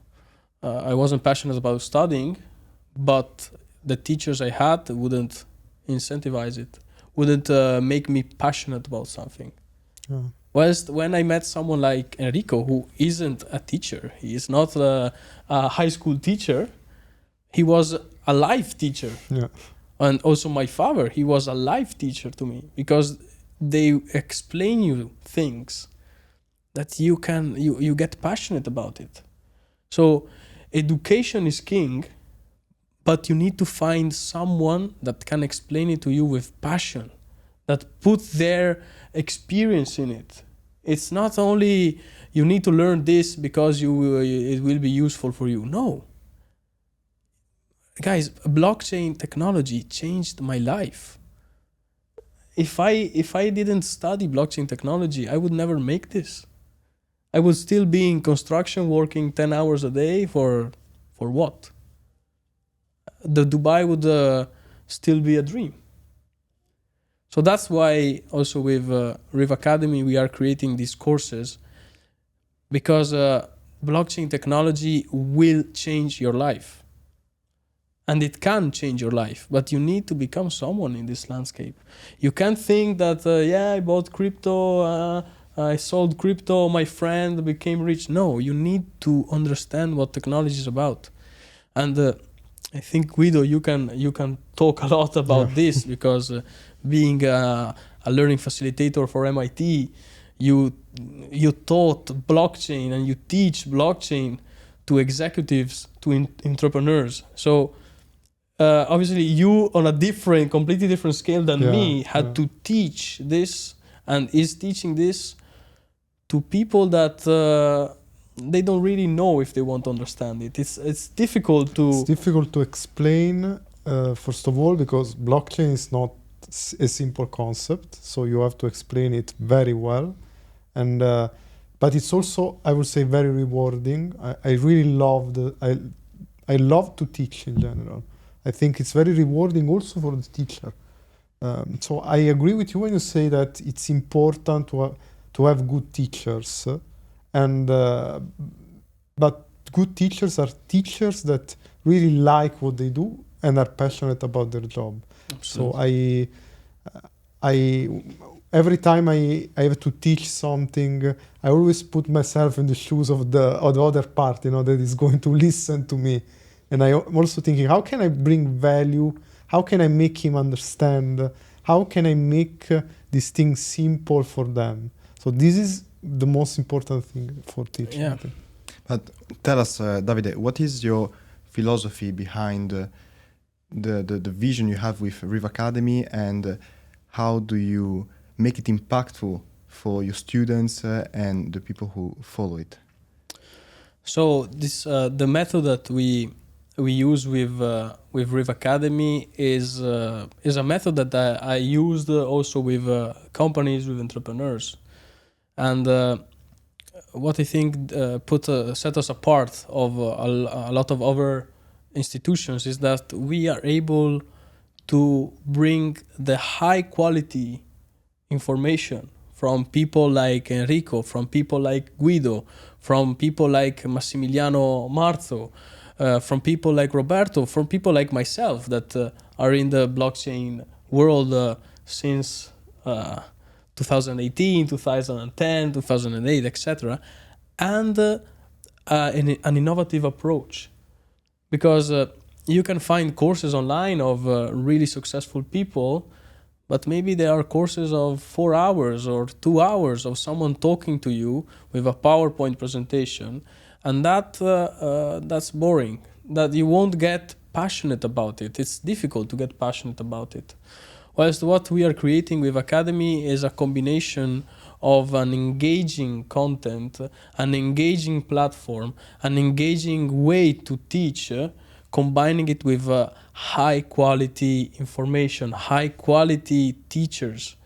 A: I wasn't passionate about studying, but the teachers I had wouldn't incentivize it, wouldn't make me passionate about something.
B: Yeah.
A: Whilst when I met someone like Enrico, who isn't a teacher, he is not a high school teacher, he was a life teacher.
B: Yeah.
A: And also my father, he was a life teacher to me, because they explain you things that you get passionate about it. So education is king, but you need to find someone that can explain it to you with passion, that put their experience in it. It's not only you need to learn this because it will be useful for you. No. Guys, blockchain technology changed my life. If I didn't study blockchain technology, I would never make this. I would still be in construction working 10 hours a day for what? The Dubai would still be a dream. So that's why also with RIV Academy we are creating these courses, because blockchain technology will change your life. And it can change your life, but you need to become someone in this landscape. You can't think that, I bought crypto, I sold crypto, my friend became rich. No, you need to understand what technology is about. And I think, Guido, you can talk a lot about this, because being a learning facilitator for MIT, you taught blockchain and you teach blockchain to executives, to entrepreneurs. So obviously you, on a completely different scale than me, had to teach this, and is teaching this to people that they don't really know if they want to understand it. It's difficult to...
B: It's difficult to explain, first of all, because blockchain is not a simple concept, so you have to explain it very well. And but it's also, I would say, very rewarding. I really I love to teach in general. I think it's very rewarding also for the teacher. So I agree with you when you say that it's important to have good teachers, but good teachers are teachers that really like what they do and are passionate about their job. Absolutely. So every time I have to teach something, I always put myself in the shoes of the other part, that is going to listen to me. And I'm also thinking, how can I bring value? How can I make him understand? How can I make these things simple for them? So this is the most important thing for teaching.
A: Yeah.
C: But tell us, Davide, what is your philosophy behind the vision you have with RIV Academy, and how do you make it impactful for your students and the people who follow it?
A: So this the method that we use with RIV Academy is a method that I used also with companies, with entrepreneurs, and what I think set us apart of a lot of other institutions is that we are able to bring the high quality information from people like Enrico, from people like Guido, from people like Massimiliano Marzo, from people like Roberto, from people like myself that are in the blockchain world since 2018, 2010, 2008, etc. And an innovative approach. Because you can find courses online of really successful people, but maybe there are courses of 4 hours or 2 hours of someone talking to you with a PowerPoint presentation, and that's boring. That you won't get passionate about it. It's difficult to get passionate about it. Whilst what we are creating with Academy is a combination of an engaging content, an engaging platform, an engaging way to teach, combining it with high quality information, high quality teachers.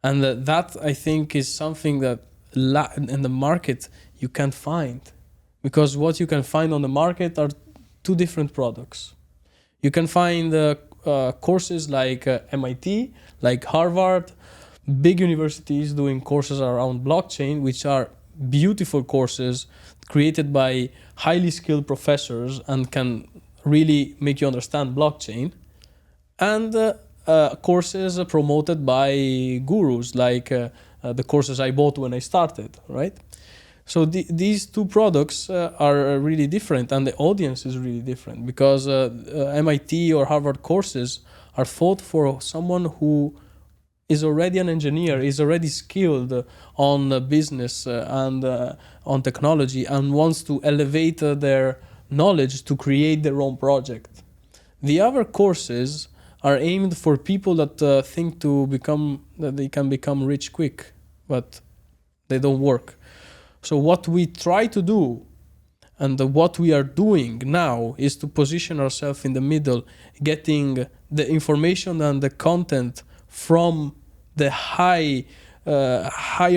A: And that I think is something that in the market you can't find. Because what you can find on the market are two different products. You can find courses like MIT, like Harvard, big universities doing courses around blockchain, which are beautiful courses created by highly skilled professors and can really make you understand blockchain, and courses promoted by gurus like the courses I bought when I started, right? So these two products are really different, and the audience is really different, because MIT or Harvard courses are thought for someone who is already an engineer, is already skilled on business and on technology, and wants to elevate their knowledge to create their own project. The other courses are aimed for people that think that they can become rich quick, but they don't work. So what we try to do and what we are doing now is to position ourselves in the middle, getting the information and the content from the higher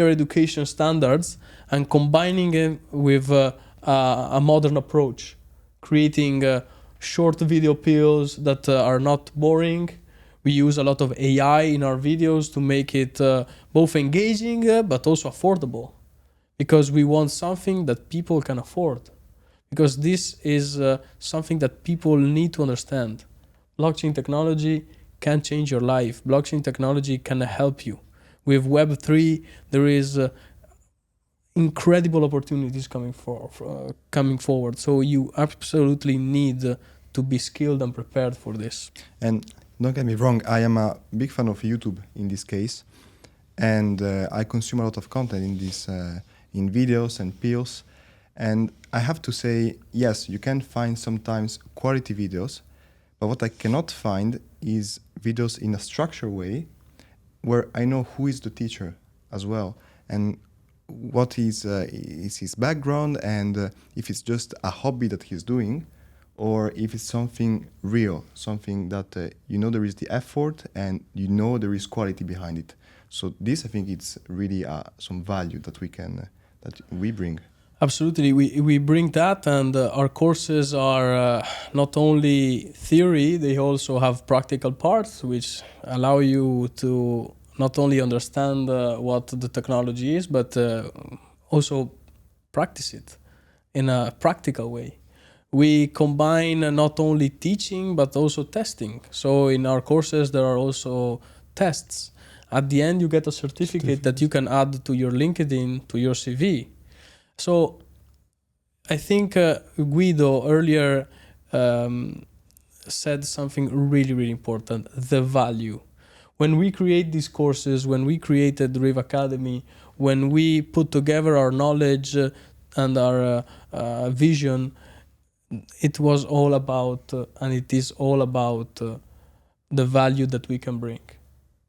A: education standards and combining it with a modern approach, creating short video pills that are not boring. We use a lot of AI in our videos to make it both engaging but also affordable, because we want something that people can afford, because this is something that people need to understand. Blockchain technology can change your life. Blockchain technology can help you. With Web3, there is incredible opportunities coming forward. So you absolutely need to be skilled and prepared for this.
C: And don't get me wrong, I am a big fan of YouTube in this case, and I consume a lot of content in this, in videos and pills. And I have to say, yes, you can find sometimes quality videos, but what I cannot find is videos in a structured way where I know who is the teacher as well, and what is his background, and if it's just a hobby that he's doing, or if it's something real, something that you know there is the effort and you know there is quality behind it. So this, I think, it's really some value that we bring.
A: Absolutely, we bring that, and our courses are not only theory, they also have practical parts which allow you to not only understand what the technology is, but also practice it in a practical way. We combine not only teaching but also testing. So in our courses there are also tests. At the end you get a certificate that you can add to your LinkedIn, to your CV. So I think Guido earlier said something really, really important, the value. When we create these courses, when we created the RIV Academy, when we put together our knowledge and our vision, it was all about, and it is all about the value that we can bring.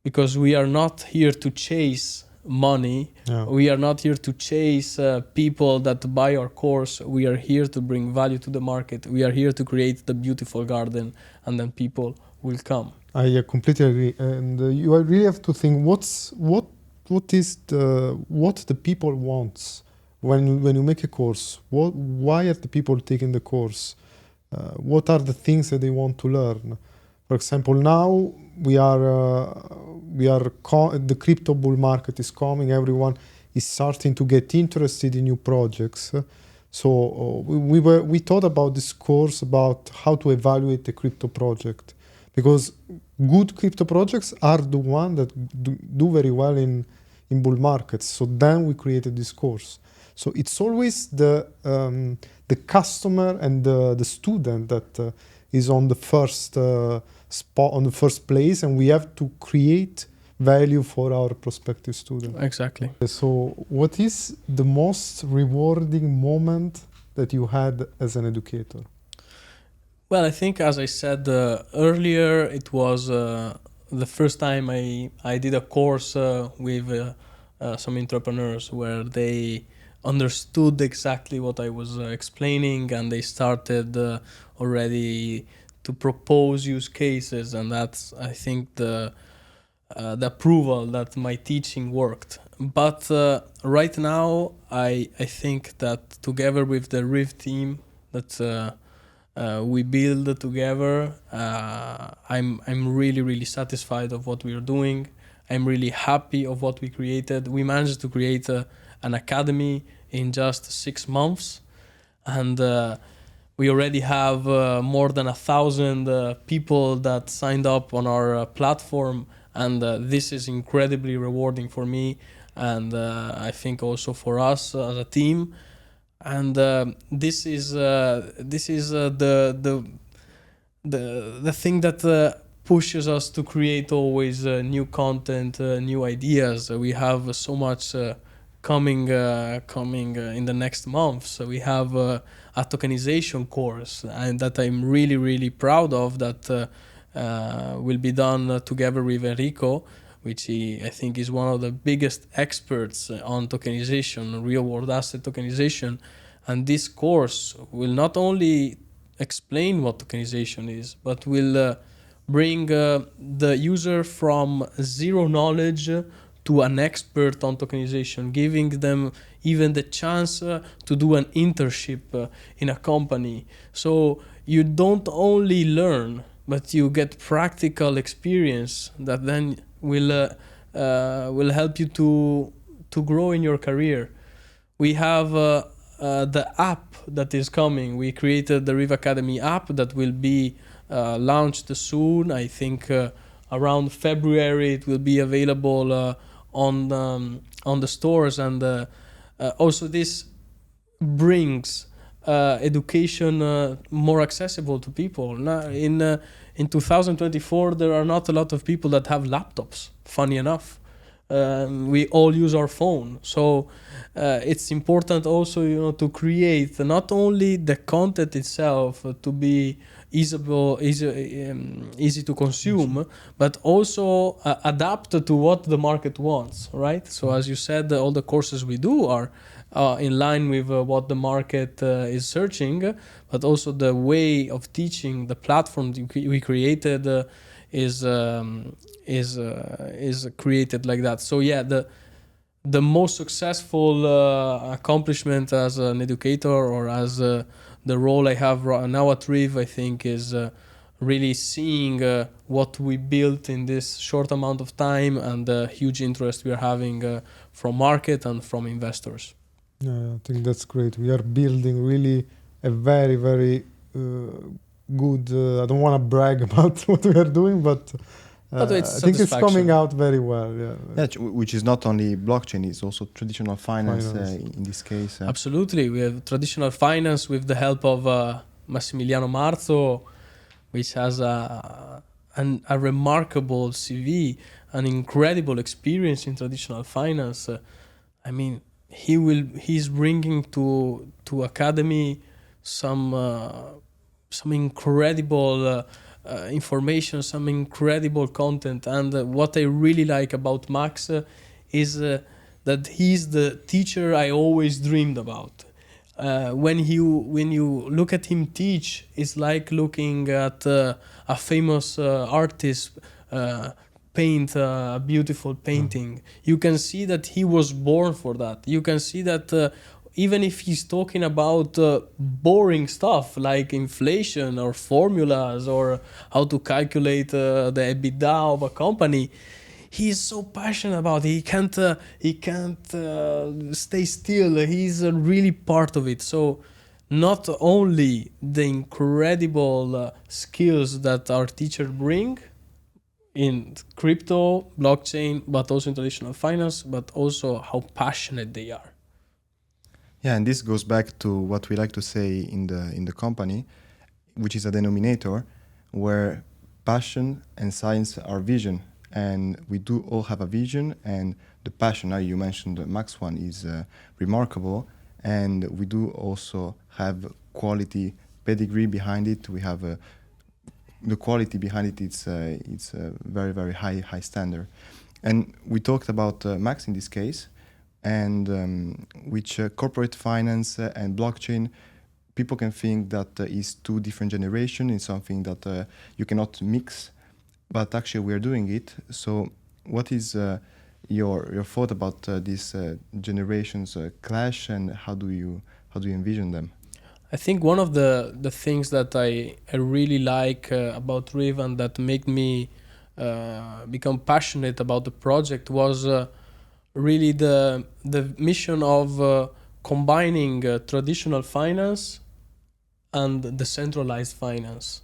A: Because we are not here to chase money.
B: Yeah.
A: We are not here to chase people that buy our course. We are here to bring value to the market. We are here to create the beautiful garden, and then people will come.
B: I completely agree, and you really have to think what the people wants when you make a course. Why are the people taking the course? What are the things that they want to learn? For example, now the crypto bull market is coming. Everyone is starting to get interested in new projects. So we thought about this course about how to evaluate a crypto project, because good crypto projects are the ones that do very well in bull markets. So then we created this course. So it's always the customer and the student that is on the first spot, on the first place, and we have to create value for our prospective student.
A: Exactly.
B: So what is the most rewarding moment that you had as an educator?
A: Well, I think, as I said earlier, it was the first time I did a course with some entrepreneurs where they understood exactly what I was explaining, and they started already to propose use cases, and that's, I think, the approval that my teaching worked. But right now, I think that together with the RIV team that we build together, I'm really, really satisfied of what we are doing. I'm really happy of what we created. We managed to create an academy in just 6 months, and we already have more than 1,000 people that signed up on our platform, and this is incredibly rewarding for me, and I think also for us as a team. And this is the thing that pushes us to create always new content, new ideas. We have so much coming in the next month. So we have a tokenization course, and that I'm really, really proud of, that will be done together with Enrico, which I think is one of the biggest experts on tokenization, real-world asset tokenization. And this course will not only explain what tokenization is, but will bring the user from zero knowledge to an expert on tokenization, giving them even the chance to do an internship in a company. So you don't only learn, but you get practical experience that then will help you to grow in your career. We have the app that is coming. We created the RIV Academy app that will be launched soon. I think around February it will be available on the stores, and also this brings education more accessible to people. Now, in 2024, there are not a lot of people that have laptops. Funny enough, we all use our phone, so it's important also, to create not only the content itself to be easy to consume, but also adapt to what the market wants, right? So as you said, all the courses we do are in line with what the market is searching, but also the way of teaching, the platform we created is created like that. So yeah, the most successful accomplishment as an educator, or as the role I have right now at RIV, I think, is really seeing what we built in this short amount of time, and the huge interest we are having from market and from investors.
B: Yeah, I think that's great. We are building really a very, very good. I don't want to brag about what we are doing, but I think it's coming out very well. Yeah,
C: which is not only blockchain; it's also traditional finance. In this case.
A: Absolutely, we have traditional finance with the help of Massimiliano Marzo, which has a remarkable CV, an incredible experience in traditional finance. I mean, he's bringing to Academy some incredible information, some incredible content. And what I really like about Max is that he's the teacher I always dreamed about. When you look at him teach, it's like looking at a famous artist paint a beautiful painting. You can see that he was born for that. You can see that even if he's talking about boring stuff like inflation or formulas or how to calculate the EBITDA of a company, he's so passionate about it. He can't stay still. He's really part of it. So not only the incredible skills that our teachers bring in crypto, blockchain, but also in traditional finance, but also how passionate they are.
C: Yeah, and this goes back to what we like to say in the company, which is a denominator where passion and science are vision. And we do all have a vision, and the passion, now you mentioned the Max one, is remarkable. And we do also have quality pedigree behind it. We have the quality behind it. It's a very, very high standard. And we talked about Max in this case, and which corporate finance and blockchain, people can think that is two different generations. It's something that you cannot mix, but actually we are doing it. So what is your thought about these generations clash, and how do you envision them?
A: I think one of the things that I really like about RIV, and that made me become passionate about the project, was really the mission of combining traditional finance and decentralized finance.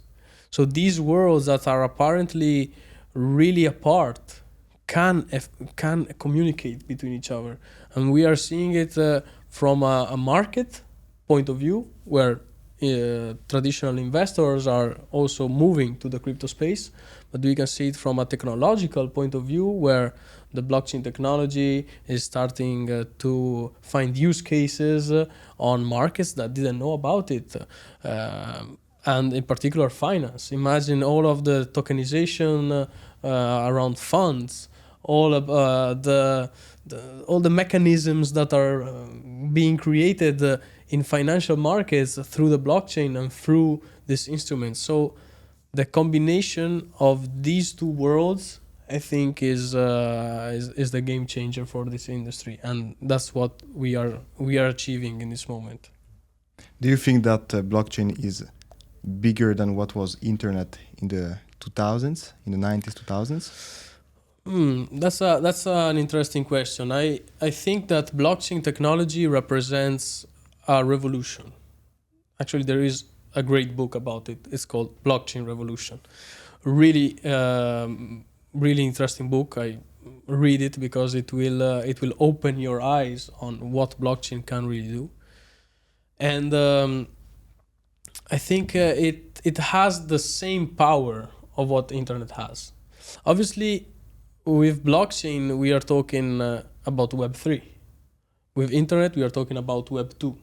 A: So these worlds that are apparently really apart can communicate between each other, and we are seeing it from a market point of view, where traditional investors are also moving to the crypto space, but we can see it from a technological point of view, where the blockchain technology is starting to find use cases on markets that didn't know about it. And in particular finance. Imagine all of the tokenization around funds, all of all the mechanisms that are being created in financial markets through the blockchain and through this instrument. So the combination of these two worlds, I think, is the game changer for this industry, and that's what we are achieving in this moment.
C: Do you think that blockchain is bigger than what was internet in the 2000s, in the 90s, 2000s?
A: That's an interesting question. I think that blockchain technology represents a revolution. Actually, there is a great book about it. It's called Blockchain Revolution. Really, really interesting book. I read it because it will open your eyes on what blockchain can really do. And I think it has the same power of what internet has. Obviously, with blockchain, we are talking about Web3. With internet, we are talking about Web 2.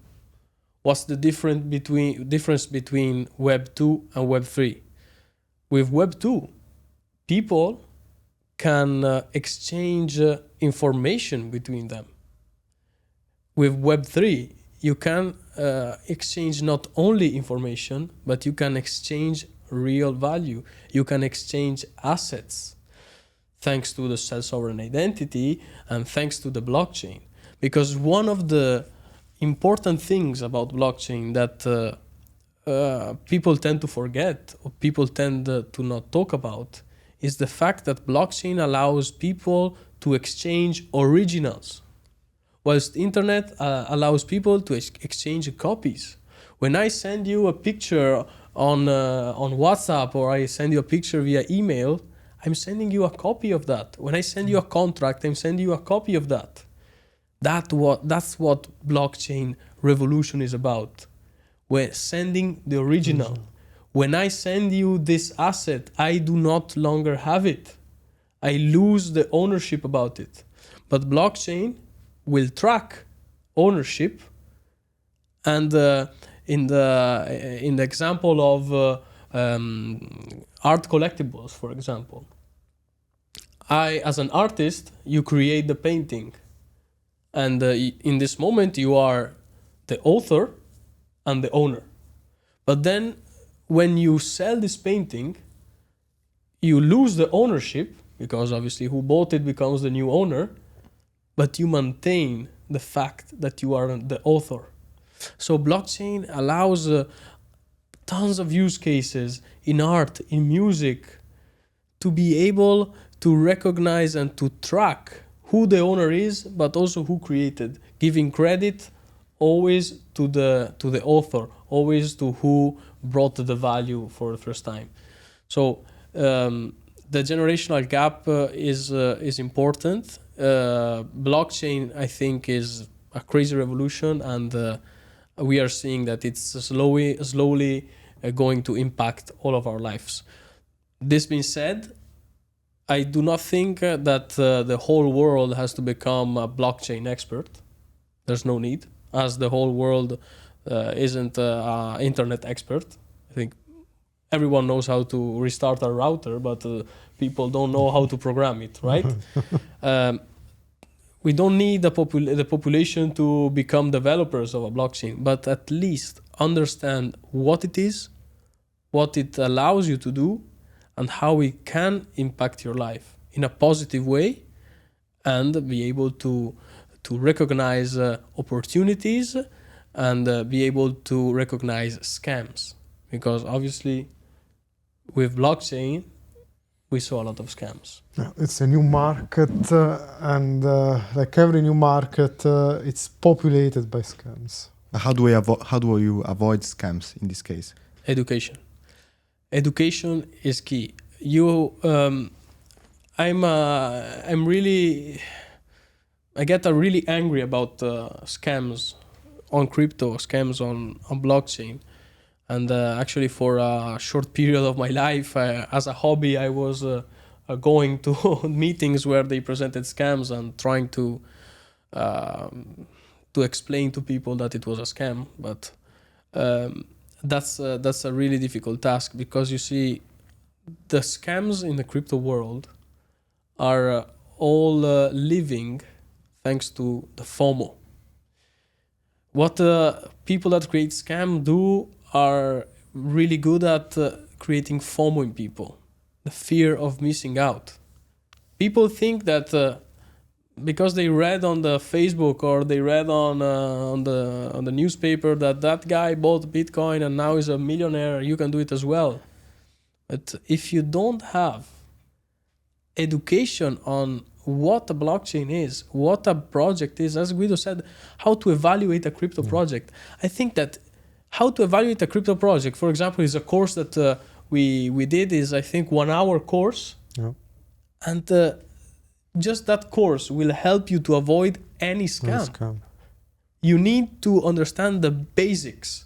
A: What's the difference between Web 2 and Web 3? With Web 2, people can exchange information between them. With Web 3, you can exchange not only information, but you can exchange real value. You can exchange assets thanks to the self-sovereign identity and thanks to the blockchain. Because one of the important things about blockchain that people tend to forget or people tend to not talk about is the fact that blockchain allows people to exchange originals, whilst internet allows people to exchange copies. When I send you a picture on WhatsApp, or I send you a picture via email, I'm sending you a copy of that. When I send you a contract, I'm sending you a copy of that. That's what blockchain revolution is about. We're sending the original. When I send you this asset, I do not longer have it. I lose the ownership about it. But blockchain will track ownership. And in the example of art collectibles, for example, as an artist, you create the painting. And in this moment, you are the author and the owner. But then when you sell this painting, you lose the ownership, because obviously who bought it becomes the new owner, but you maintain the fact that you are the author. So blockchain allows tons of use cases in art, in music, to be able to recognize and to track who the owner is, but also who created, giving credit always to the author, always to who brought the value for the first time. So the generational gap is important. Blockchain, I think, is a crazy revolution, and we are seeing that it's slowly going to impact all of our lives. This being said, I do not think that the whole world has to become a blockchain expert. There's no need, as the whole world isn't an internet expert. I think everyone knows how to restart a router, but people don't know how to program it, right? We don't need the population to become developers of a blockchain, but at least understand what it is, what it allows you to do, and how it can impact your life in a positive way, and be able to recognize opportunities and be able to recognize scams. Because obviously with blockchain, we saw a lot of scams.
B: Yeah, it's a new market, and like every new market, it's populated by scams.
C: How do you avoid scams in this case?
A: Education. Education is key. I get really angry about scams on crypto, scams on blockchain. And actually for a short period of my life, as a hobby, I was going to meetings where they presented scams and trying to explain to people that it was a scam. But that's a really difficult task, because you see, the scams in the crypto world are all living thanks to the FOMO. What people that create scam do are really good at creating FOMO in people, the fear of missing out. People think that because they read on the Facebook or they read on the newspaper that guy bought Bitcoin and now is a millionaire, you can do it as well. But if you don't have education on what a blockchain is, what a project is, as Guido said, how to evaluate a crypto project. I think that how to evaluate a crypto project, for example, is a course that we did, is I think 1 hour course. Yeah. And just that course will help you to avoid any scam. You need to understand the basics.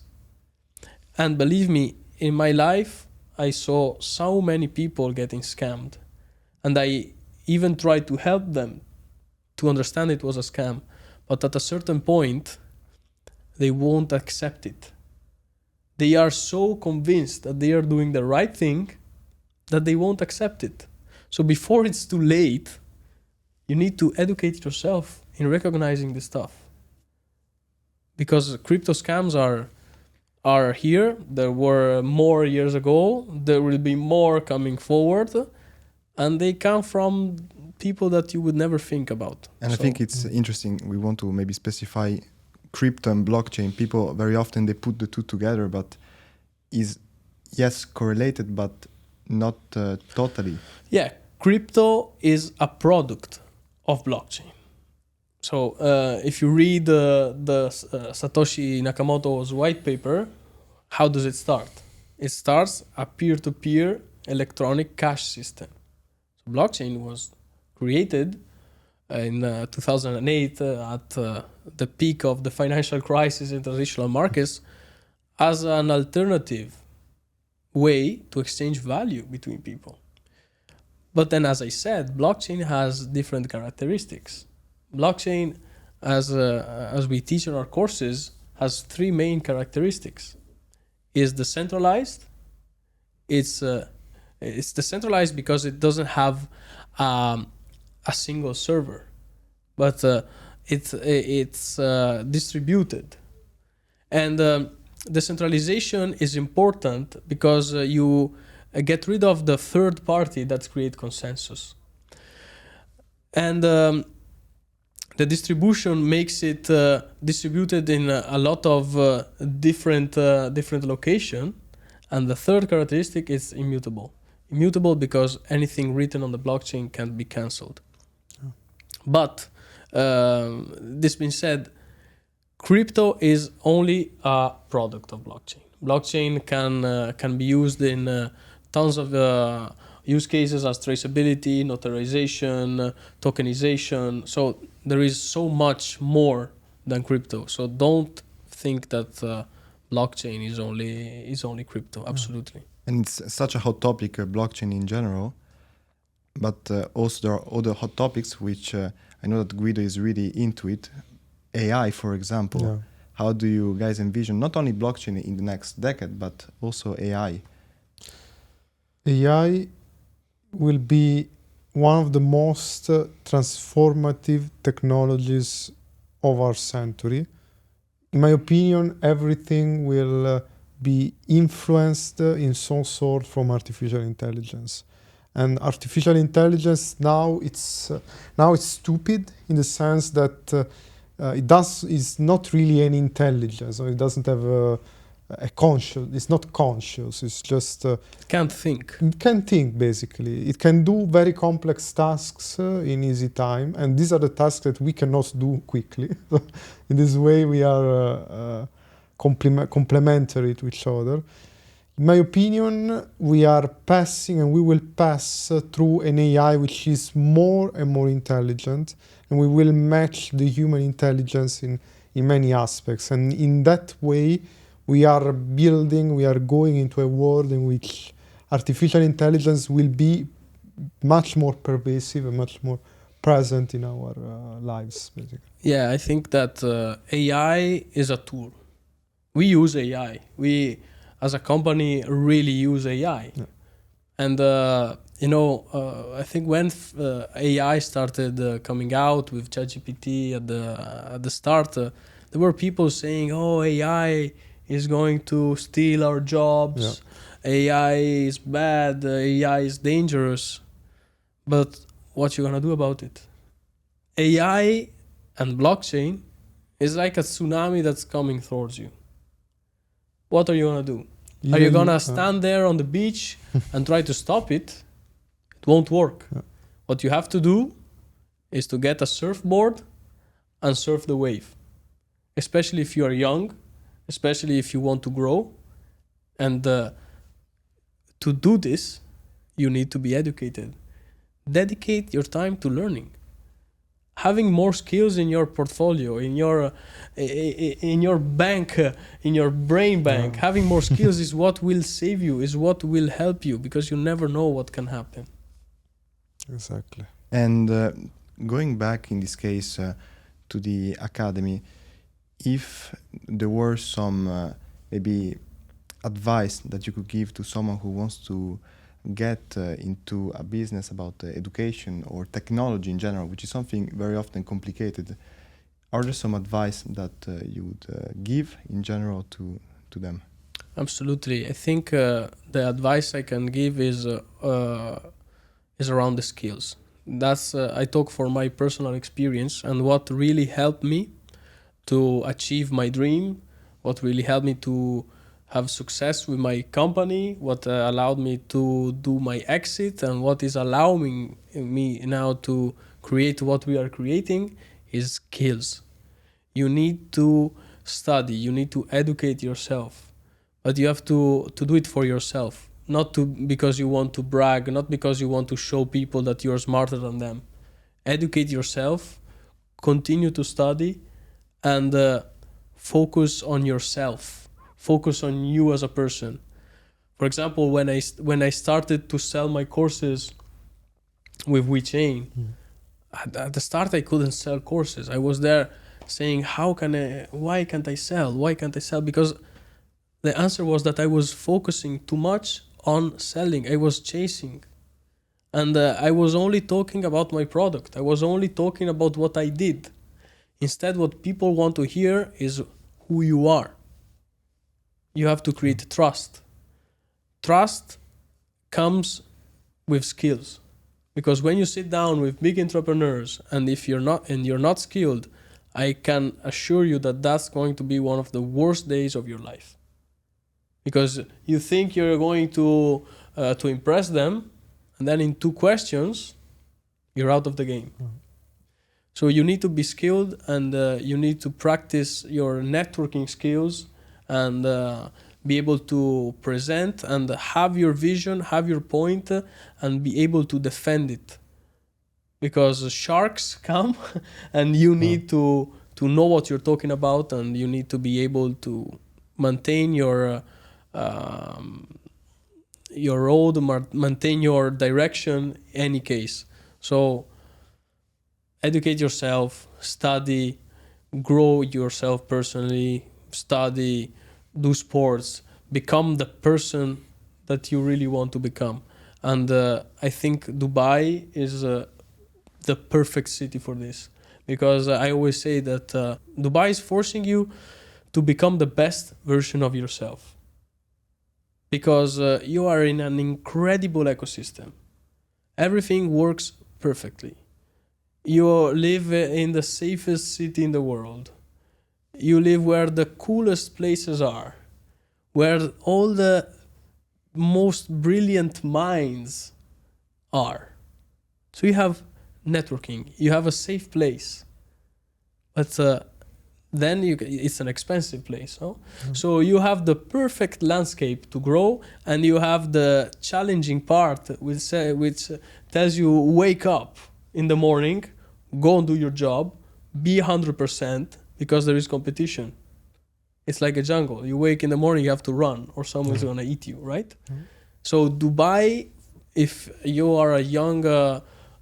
A: And believe me, in my life, I saw so many people getting scammed. And I even tried to help them to understand it was a scam. But at a certain point, they won't accept it. They are so convinced that they are doing the right thing that they won't accept it. So before it's too late, you need to educate yourself in recognizing this stuff. Because crypto scams are here. There were more years ago. There will be more coming forward. And they come from people that you would never think about.
C: And I think it's interesting. We want to maybe specify crypto and blockchain. People very often they put the two together, but is yes correlated, but not totally.
A: Yeah, crypto is a product of blockchain. So if you read the Satoshi Nakamoto's white paper, how does it start? It starts a peer-to-peer electronic cash system. So blockchain was created in 2008 at the peak of the financial crisis in traditional markets as an alternative way to exchange value between people. But then, as I said, blockchain has different characteristics. Blockchain, as we teach in our courses, has 3 main characteristics. It's decentralized. It's decentralized because it doesn't have a single server, but it's distributed. And decentralization is important because you get rid of the third party that create consensus. And the distribution makes it distributed in a lot of different locations. And the third characteristic is immutable. Immutable because anything written on the blockchain can't be cancelled. Oh. But this being said, crypto is only a product of blockchain. Blockchain can be used in tons of use cases as traceability, notarization, tokenization. So there is so much more than crypto. So don't think that blockchain is only crypto. Absolutely.
C: And it's such a hot topic, blockchain in general. But also there are other hot topics which I know that Guido is really into it. AI, for example. Yeah. How do you guys envision not only blockchain in the next decade, but also AI?
B: AI will be one of the most transformative technologies of our century. In my opinion, everything will be influenced in some sort from artificial intelligence. And artificial intelligence now it's stupid in the sense that it's not really an intelligence, or it doesn't have a conscious. It's not conscious. It's just
A: can't think.
B: It can think basically. It can do very complex tasks in easy time, and these are the tasks that we cannot do quickly. In this way, we are complementary to each other. In my opinion, we are passing, and we will pass through an AI which is more and more intelligent, and we will match the human intelligence in many aspects. And in that way, we are going into a world in which artificial intelligence will be much more pervasive and much more present in our lives, basically.
A: Yeah, I think that AI is a tool. We use AI. We, as a company, really use AI.
B: Yeah.
A: And, I think when AI started coming out with ChatGPT at the start, there were people saying, oh, AI is going to steal our jobs. Yeah. AI is bad. AI is dangerous. But what you gonna do about it? AI and blockchain is like a tsunami that's coming towards you. What are you gonna do? Are you gonna stand there on the beach and try to stop it? It won't work. Yeah. What you have to do is to get a surfboard and surf the wave. Especially if you are young, especially if you want to grow. And to do this, you need to be educated. Dedicate your time to learning. Having more skills in your portfolio, in your bank, in your brain bank, having more skills is what will save you, is what will help you, because you never know what can happen.
B: Exactly.
C: And going back in this case to the academy, if there were some maybe advice that you could give to someone who wants to get into a business about education or technology in general, which is something very often complicated, are there some advice that you would give in general to them?
A: Absolutely. I think the advice I can give is around the skills. That's I talk for my personal experience, and what really helped me to achieve my dream, what really helped me to have success with my company, what allowed me to do my exit, and what is allowing me now to create what we are creating is skills. You need to study, you need to educate yourself, but you have to do it for yourself, not because you want to brag, not because you want to show people that you're smarter than them. Educate yourself, continue to study, and focus on yourself. Focus on you as a person. For example, when I started to sell my courses with WeChain, at the start I couldn't sell courses. I was there saying, why can't I sell? Why can't I sell? Because the answer was that I was focusing too much on selling. I was chasing. And I was only talking about my product. I was only talking about what I did. Instead, what people want to hear is who you are. You have to create trust. Trust comes with skills. Because when you sit down with big entrepreneurs, and if you're not skilled, I can assure you that that's going to be one of the worst days of your life. Because you think you're going to impress them, and then in 2 questions, you're out of the game. Mm-hmm. So you need to be skilled, and you need to practice your networking skills, and be able to present and have your vision, have your point, and be able to defend it. Because sharks come and you need to know what you're talking about, and you need to be able to maintain your road, maintain your direction in any case. So educate yourself, study, grow yourself personally, study, do sports, become the person that you really want to become. And I think Dubai is the perfect city for this, because I always say that Dubai is forcing you to become the best version of yourself, because you are in an incredible ecosystem. Everything works perfectly. You live in the safest city in the world. You live where the coolest places are, where all the most brilliant minds are. So you have networking, you have a safe place, but then it's an expensive place. No? Mm-hmm. So you have the perfect landscape to grow, and you have the challenging part which tells you wake up in the morning, go and do your job, be 100%, because there is competition. It's like a jungle. You wake in the morning, you have to run, or someone's gonna eat you, right? Mm-hmm. So Dubai if you are a young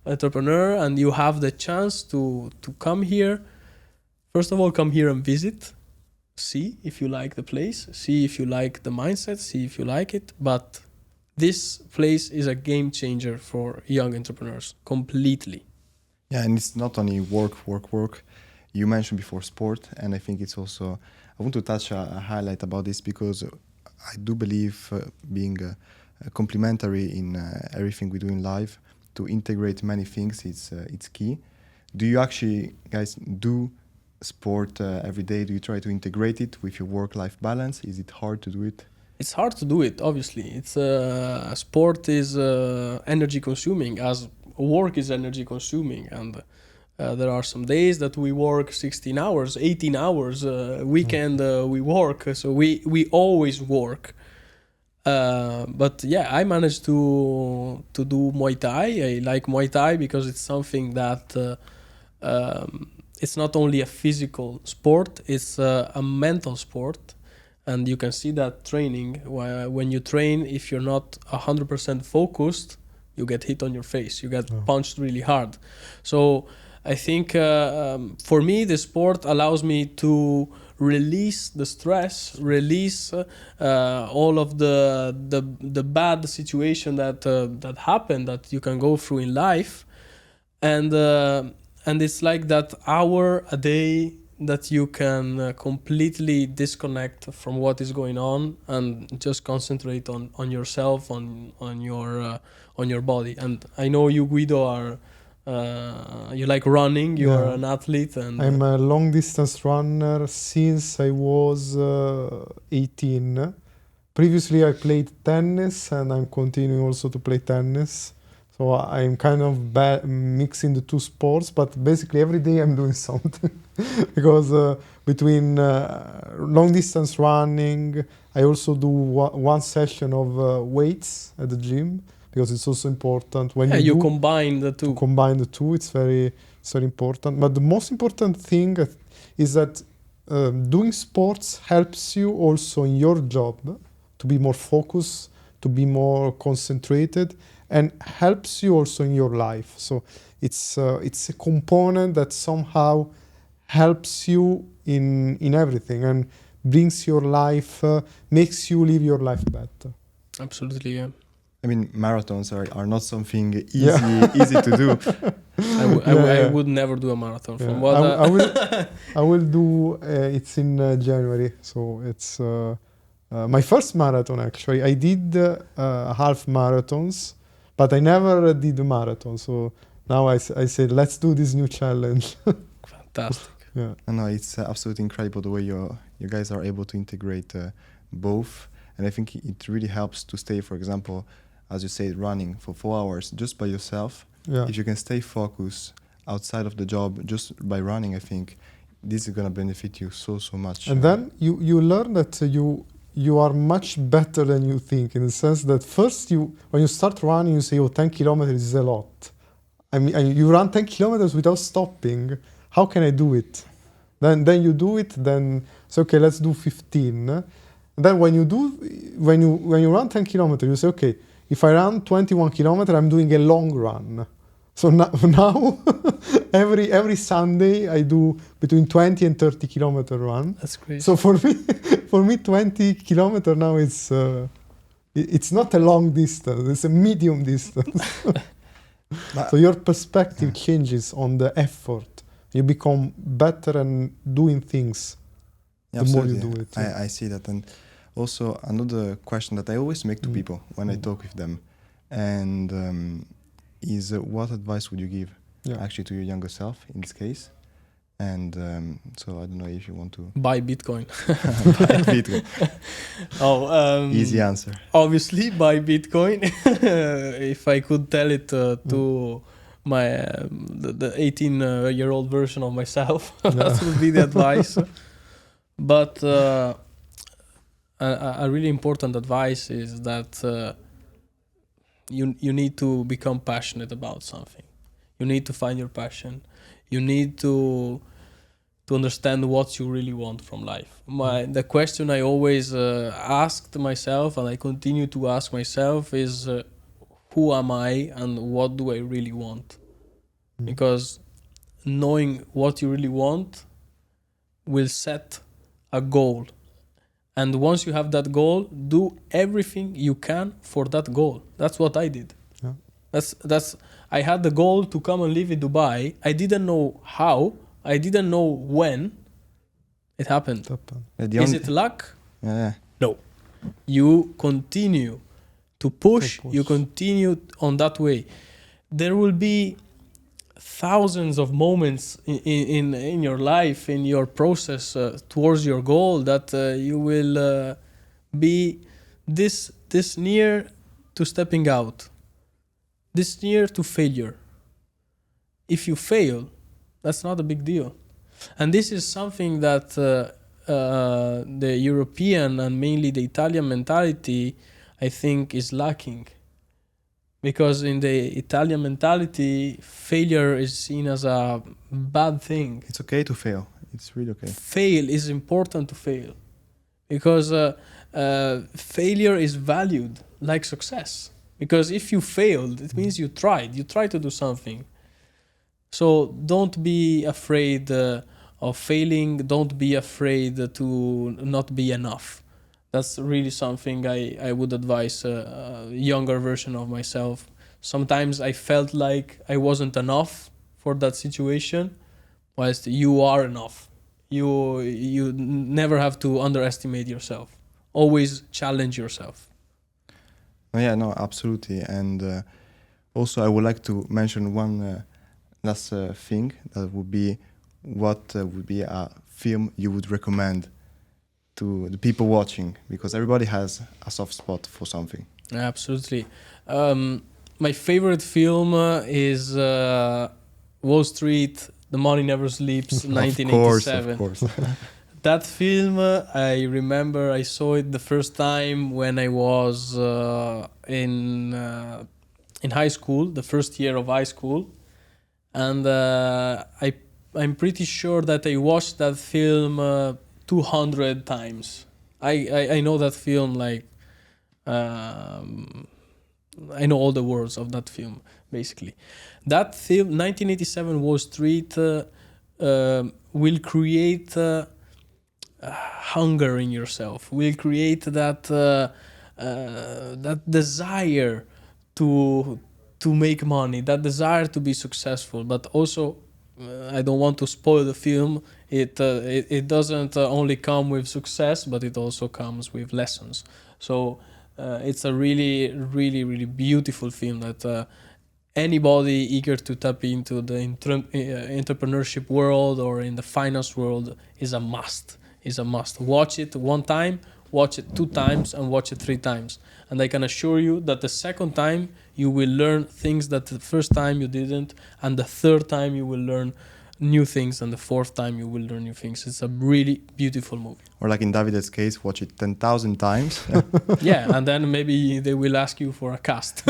A: entrepreneur and you have the chance to come here, first of all, come here and visit. See if you like the place, see if you like the mindset, see if you like it. But this place is a game changer for young entrepreneurs, completely.
C: Yeah, and it's not only work. You mentioned before sport, and I think it's also, I want to touch a highlight about this because I do believe being complementary in everything we do in life, to integrate many things, it's key. Do you actually, guys, do sport every day? Do you try to integrate it with your work-life balance? Is it hard to do it?
A: It's hard to do it, obviously. It's sport is energy consuming, as work is energy consuming, and there are some days that we work 16 hours, 18 hours, weekend we work, so we always work. But yeah, I managed to do Muay Thai. I like Muay Thai because it's something that it's not only a physical sport, it's a mental sport. And you can see that training. When you train, if you're not 100% focused, you get hit on your face. You get punched really hard. So I think for me, the sport allows me to release the stress, release all of the bad situation that happened, that you can go through in life. And it's like that hour a day that you can completely disconnect from what is going on and just concentrate on yourself, on your body. And I know you, Guido, are you like running. You are an athlete, and
B: I'm a long distance runner since I was 18. Previously, I played tennis, and I'm continuing also to play tennis. So I'm kind of mixing the two sports, but basically every day I'm doing something. Because between long distance running, I also do one session of weights at the gym, because it's also important when you
A: combine the two.
B: To combine the two, it's very important. But the most important thing is that doing sports helps you also in your job to be more focused, to be more concentrated, and helps you also in your life. So it's a component that somehow helps you in everything and brings your life, makes you live your life better.
A: Absolutely, yeah.
C: I mean, marathons are not something easy to do.
A: I would never do a marathon. From what
B: I will do. It's in January, so it's my first marathon. Actually, I did half marathons, but I never did a marathon. So now I said, let's do this new challenge.
A: Fantastic.
B: Yeah.
C: No, it's absolutely incredible the way you guys are able to integrate both. And I think it really helps to stay, for example, as you say, running for 4 hours just by yourself.
B: Yeah.
C: If you can stay focused outside of the job just by running, I think this is going to benefit you so much.
B: And then you learn that you are much better than you think, in the sense that first when you start running, you say, 10 kilometers is a lot. I mean, you run 10 kilometers without stopping. How can I do it? Then you do it, then it's okay, let's do 15. And then when you run 10 kilometers, you say, okay, if I run 21 kilometers, I'm doing a long run. So now every Sunday I do between 20 and 30 kilometer run.
A: That's great.
B: So for me 20 kilometer now it's not a long distance, it's a medium distance. So your perspective changes on the effort. You become better and doing things.
C: Yeah,
B: the more
C: absolutely.
B: you do it.
C: I see that. And also another question that I always make to people when I talk with them, and is what advice would you give actually to your younger self in this case? And so I don't know if you want to
A: buy Bitcoin.
C: buy Bitcoin. Easy answer.
A: Obviously, buy Bitcoin. If I could tell it to my the 18-year-old version of myself, that would be the advice. But a really important advice is that you need to become passionate about something. You need to find your passion. You need to understand what you really want from life. The question I always asked myself, and I continue to ask myself, is who am I and what do I really want. Because knowing what you really want will set a goal. And once you have that goal, do everything you can for that goal. That's what I did.
B: Yeah.
A: That's I had the goal to come and live in Dubai. I didn't know how. I didn't know when. It happened. Is it luck?
C: Yeah.
A: No. You continue to push. You continue on that way. There will be thousands of moments in your life, in your process towards your goal, that you will be this near to stepping out, this near to failure. If you fail, that's not a big deal. And this is something that the European and mainly the Italian mentality, I think, is lacking. Because in the Italian mentality, failure is seen as a bad thing.
C: It's okay to fail. It's really okay.
A: Fail is important to fail. Because failure is valued like success. Because if you failed, it means you tried. You tried to do something. So don't be afraid of failing. Don't be afraid to not be enough. That's really something I would advise a younger version of myself. Sometimes I felt like I wasn't enough for that situation, whilst you are enough. You never have to underestimate yourself. Always challenge yourself.
C: Yeah, no, absolutely. And also I would like to mention one last thing, that would be what would be a film you would recommend to the people watching, because everybody has a soft spot for something.
A: Absolutely. My favorite film is Wall Street, The Money Never Sleeps, 1987.
C: Of course.
A: That film, I remember I saw it the first time when I was in high school, the first year of high school. And I'm pretty sure that I watched that film 200 times. I know that film like I know all the words of that film, basically. That film, 1987 Wall Street, will create hunger in yourself, will create that that desire to make money, that desire to be successful. But also, I don't want to spoil the film. It doesn't only come with success, but it also comes with lessons. So it's a really, really, really beautiful film that anybody eager to tap into the entrepreneurship world or in the finance world is a must. Watch it one time, watch it 2 times, and watch it 3 times. And I can assure you that the second time you will learn things that the first time you didn't, and the third time you will learn new things, and the fourth time you will learn new things. It's a really beautiful movie.
C: Or like in Davide's case, watch it 10,000 times.
A: Yeah, and then maybe they will ask you for a cast.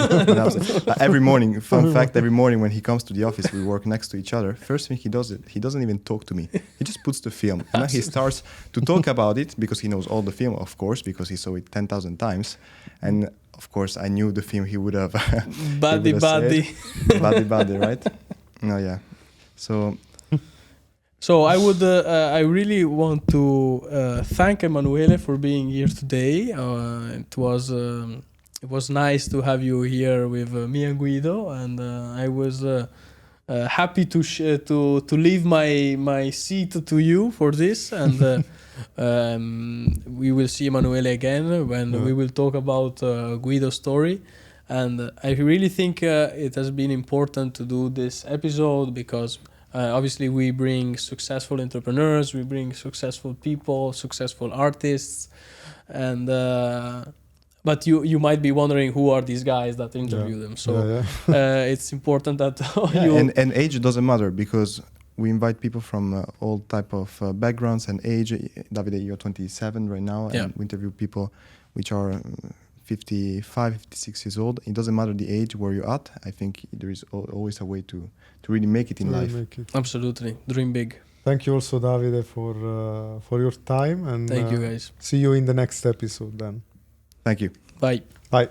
C: Every morning, fun fact, every morning when he comes to the office, we work next to each other. First thing he doesn't even talk to me. He just puts the film. And then he starts to talk about it, because he knows all the film, of course, because he saw it 10,000 times. And of course, I knew the film he would have.
A: Buddy,
C: right? No, yeah.
A: So I would, I really want to thank Emanuele for being here today. It was nice to have you here with me and Guido, and I was happy to leave my seat to you for this. And we will see Emanuele again when we will talk about Guido's story. And I really think it has been important to do this episode because. Obviously, we bring successful entrepreneurs, we bring successful people, successful artists, and but you might be wondering who are these guys that interview them. So it's important that
C: and age doesn't matter, because we invite people from all type of backgrounds and age. Davide, you're 27 right now, and we interview people which are 55, 56 years old. It doesn't matter the age where you're at. I think there is always a way to really make it in life.
A: Absolutely. Dream big.
B: Thank you also, Davide, for your time. And
A: thank you, guys.
B: See you in the next episode then.
C: Thank you.
A: Bye.
B: Bye.